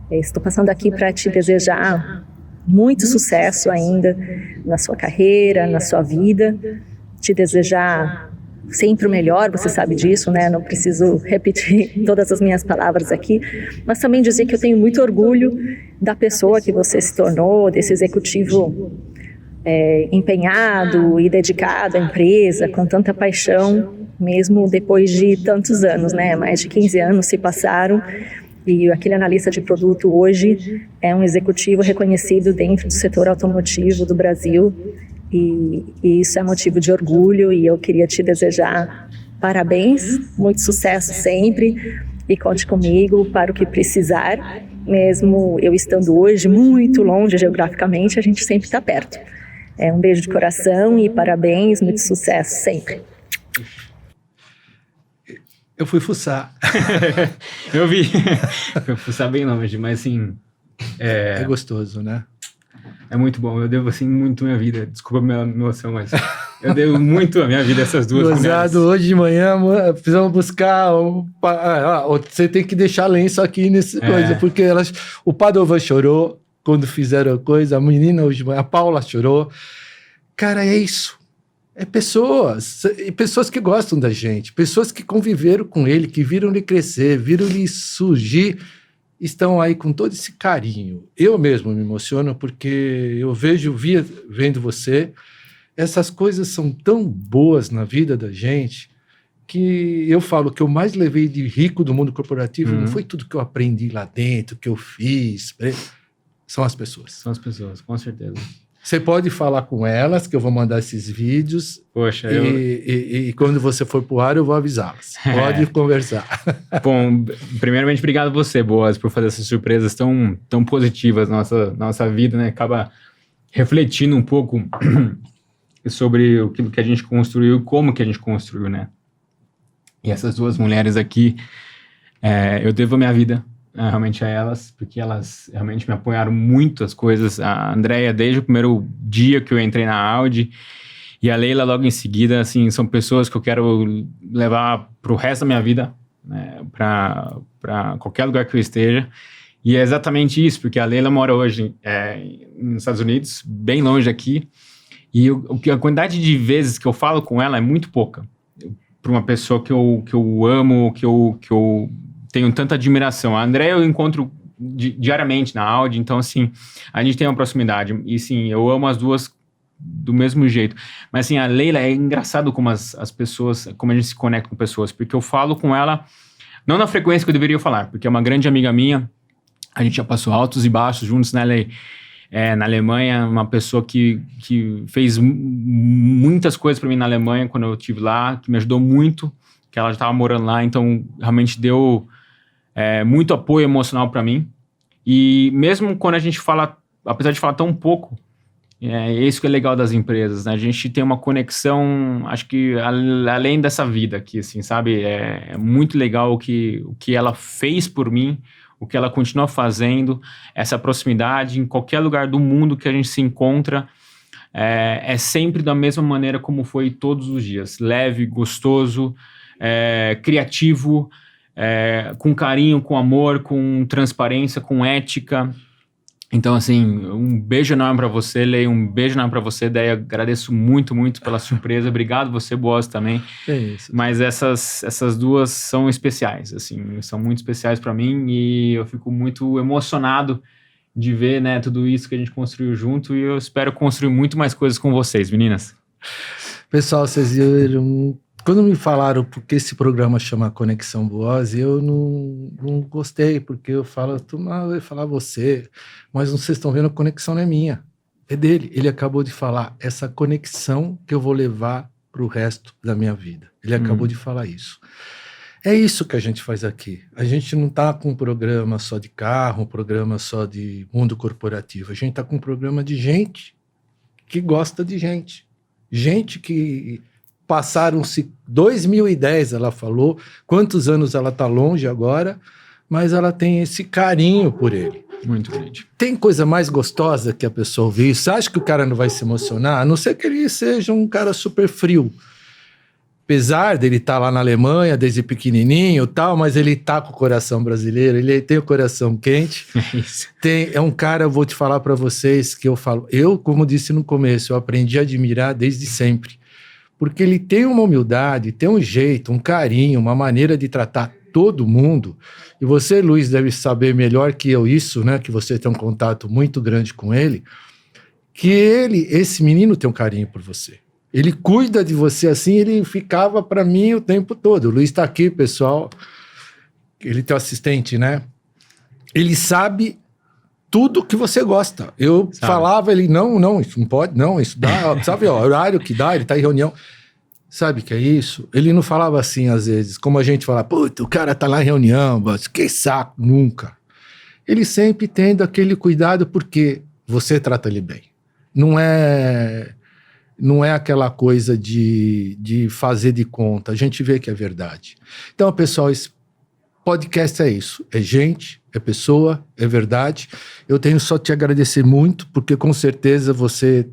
Estou passando aqui para te desejar muito sucesso ainda na sua carreira, na sua vida, te desejar sempre o melhor, você sabe disso, né? Não preciso repetir todas as minhas palavras aqui, mas também dizer que eu tenho muito orgulho da pessoa que você se tornou, desse executivo empenhado e dedicado à empresa, com tanta paixão, mesmo depois de tantos anos, né? Mais de 15 anos se passaram, e aquele analista de produto hoje é um executivo reconhecido dentro do setor automotivo do Brasil, e isso é motivo de orgulho, e eu queria te desejar parabéns, muito sucesso sempre, e conte comigo para o que precisar, mesmo eu estando hoje muito longe geograficamente, a gente sempre está perto. Um beijo de coração e parabéns, muito sucesso sempre. Eu fui fuçar. Eu vi. Eu fuçar bem longe, mas assim... É gostoso, né? É muito bom. Eu devo, assim, muito a minha vida. Desculpa a minha emoção, mas eu devo muito a minha vida a essas duas mulheres. Hoje de manhã, precisamos buscar... você tem que deixar lenço aqui nessa coisa, porque o Padovan chorou quando fizeram a coisa, a menina hoje de manhã, a Paula chorou. Cara, é isso. É pessoas que gostam da gente, pessoas que conviveram com ele, que viram ele crescer, viram ele surgir, estão aí com todo esse carinho. Eu mesmo me emociono porque eu vendo você, essas coisas são tão boas na vida da gente que eu falo que eu mais levei de rico do mundo corporativo não foi tudo que eu aprendi lá dentro, que eu fiz, são as pessoas. São as pessoas, com certeza. Você pode falar com elas, que eu vou mandar esses vídeos. Poxa, e quando você for pro ar, eu vou avisá-las. Pode conversar. Bom, primeiramente, obrigado a você, Boaz, por fazer essas surpresas tão positivas na nossa vida, né? Acaba refletindo um pouco sobre aquilo que a gente construiu e como que a gente construiu, né? E essas duas mulheres aqui, eu devo a minha vida realmente a elas, porque elas realmente me apoiaram muito as coisas. A Andrea, desde o primeiro dia que eu entrei na Audi, e a Leila logo em seguida, assim, são pessoas que eu quero levar para o resto da minha vida, né, para qualquer lugar que eu esteja. E é exatamente isso, porque a Leila mora hoje nos Estados Unidos, bem longe daqui, e a quantidade de vezes que eu falo com ela é muito pouca. Para uma pessoa que eu amo, que eu tenho tanta admiração. A Andrea eu encontro diariamente na Audi, então, assim, a gente tem uma proximidade. E, sim, eu amo as duas do mesmo jeito. Mas, assim, a Leila, é engraçado como as pessoas, como a gente se conecta com pessoas, porque eu falo com ela, não na frequência que eu deveria falar, porque é uma grande amiga minha, a gente já passou altos e baixos juntos, né, Lei? Na Alemanha, uma pessoa que fez muitas coisas para mim na Alemanha, quando eu estive lá, que me ajudou muito, que ela já estava morando lá, então, realmente deu... muito apoio emocional para mim. E mesmo quando a gente fala, apesar de falar tão pouco, é isso que é legal das empresas, né? A gente tem uma conexão, acho que além dessa vida aqui, assim, sabe? É muito legal o que ela fez por mim, o que ela continua fazendo, essa proximidade em qualquer lugar do mundo que a gente se encontra, é sempre da mesma maneira como foi todos os dias. Leve, gostoso, criativo, com carinho, com amor, com transparência, com ética. Então, assim, um beijo enorme para você, Lei, um beijo enorme para você, Deia. Agradeço muito, muito pela surpresa. Obrigado você, Boaz, também. É isso. Mas essas duas são especiais, assim, são muito especiais para mim, e eu fico muito emocionado de ver, né, tudo isso que a gente construiu junto, e eu espero construir muito mais coisas com vocês, meninas. Pessoal, vocês viram... Quando me falaram porque esse programa chama Conexão Boaz, eu não gostei, porque eu falo, vai falar você, mas vocês estão vendo, a conexão não é minha, é dele. Ele acabou de falar, essa conexão que eu vou levar para o resto da minha vida. Ele acabou de falar isso. É isso que a gente faz aqui. A gente não está com um programa só de carro, um programa só de mundo corporativo. A gente está com um programa de gente que gosta de gente. Gente que... Passaram-se 2010, ela falou, quantos anos ela está longe agora, mas ela tem esse carinho por ele. Muito grande. Tem coisa mais gostosa que a pessoa ouvir? Você acha que o cara não vai se emocionar? A não ser que ele seja um cara super frio. Apesar dele estar lá na Alemanha desde pequenininho e tal, mas ele está com o coração brasileiro, ele tem o coração quente. É um cara, eu vou te falar para vocês, que eu falo, como disse no começo, eu aprendi a admirar desde sempre. porque ele tem uma humildade, tem um jeito, um carinho, uma maneira de tratar todo mundo. E você, Luiz, deve saber melhor que eu isso, né? Que você tem um contato muito grande com ele, que esse menino tem um carinho por você. Ele cuida de você assim, ele ficava para mim o tempo todo. O Luiz está aqui, pessoal. Ele tem um assistente, né? Ele sabe tudo que você gosta. Eu falava, ele, não, isso não pode, não, isso dá, sabe, ó, horário que dá, ele tá em reunião. Sabe o que é isso? Ele não falava assim, às vezes, como a gente fala, puta, o cara tá lá em reunião, mas que saco, nunca. Ele sempre tendo aquele cuidado porque você trata ele bem. Não é aquela coisa de fazer de conta, a gente vê que é verdade. Então, pessoal, esse podcast é isso, é gente, é pessoa, é verdade. Eu tenho só te agradecer muito, porque com certeza você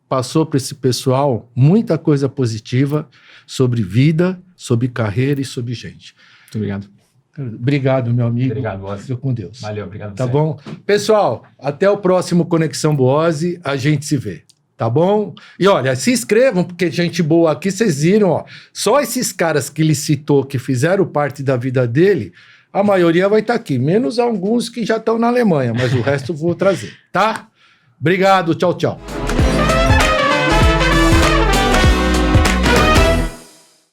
passou para esse pessoal muita coisa positiva sobre vida, sobre carreira e sobre gente. Muito obrigado. Obrigado, meu amigo. Obrigado, Boazzi. Fica com Deus. Valeu, obrigado. Tá bom? Pessoal, até o próximo Conexão Boazzi, a gente se vê. Tá bom? E olha, se inscrevam, porque gente boa aqui, vocês viram, ó. Só esses caras que ele citou, que fizeram parte da vida dele, a maioria vai estar aqui, menos alguns que já estão na Alemanha, mas o resto eu vou trazer, tá? Obrigado, tchau, tchau.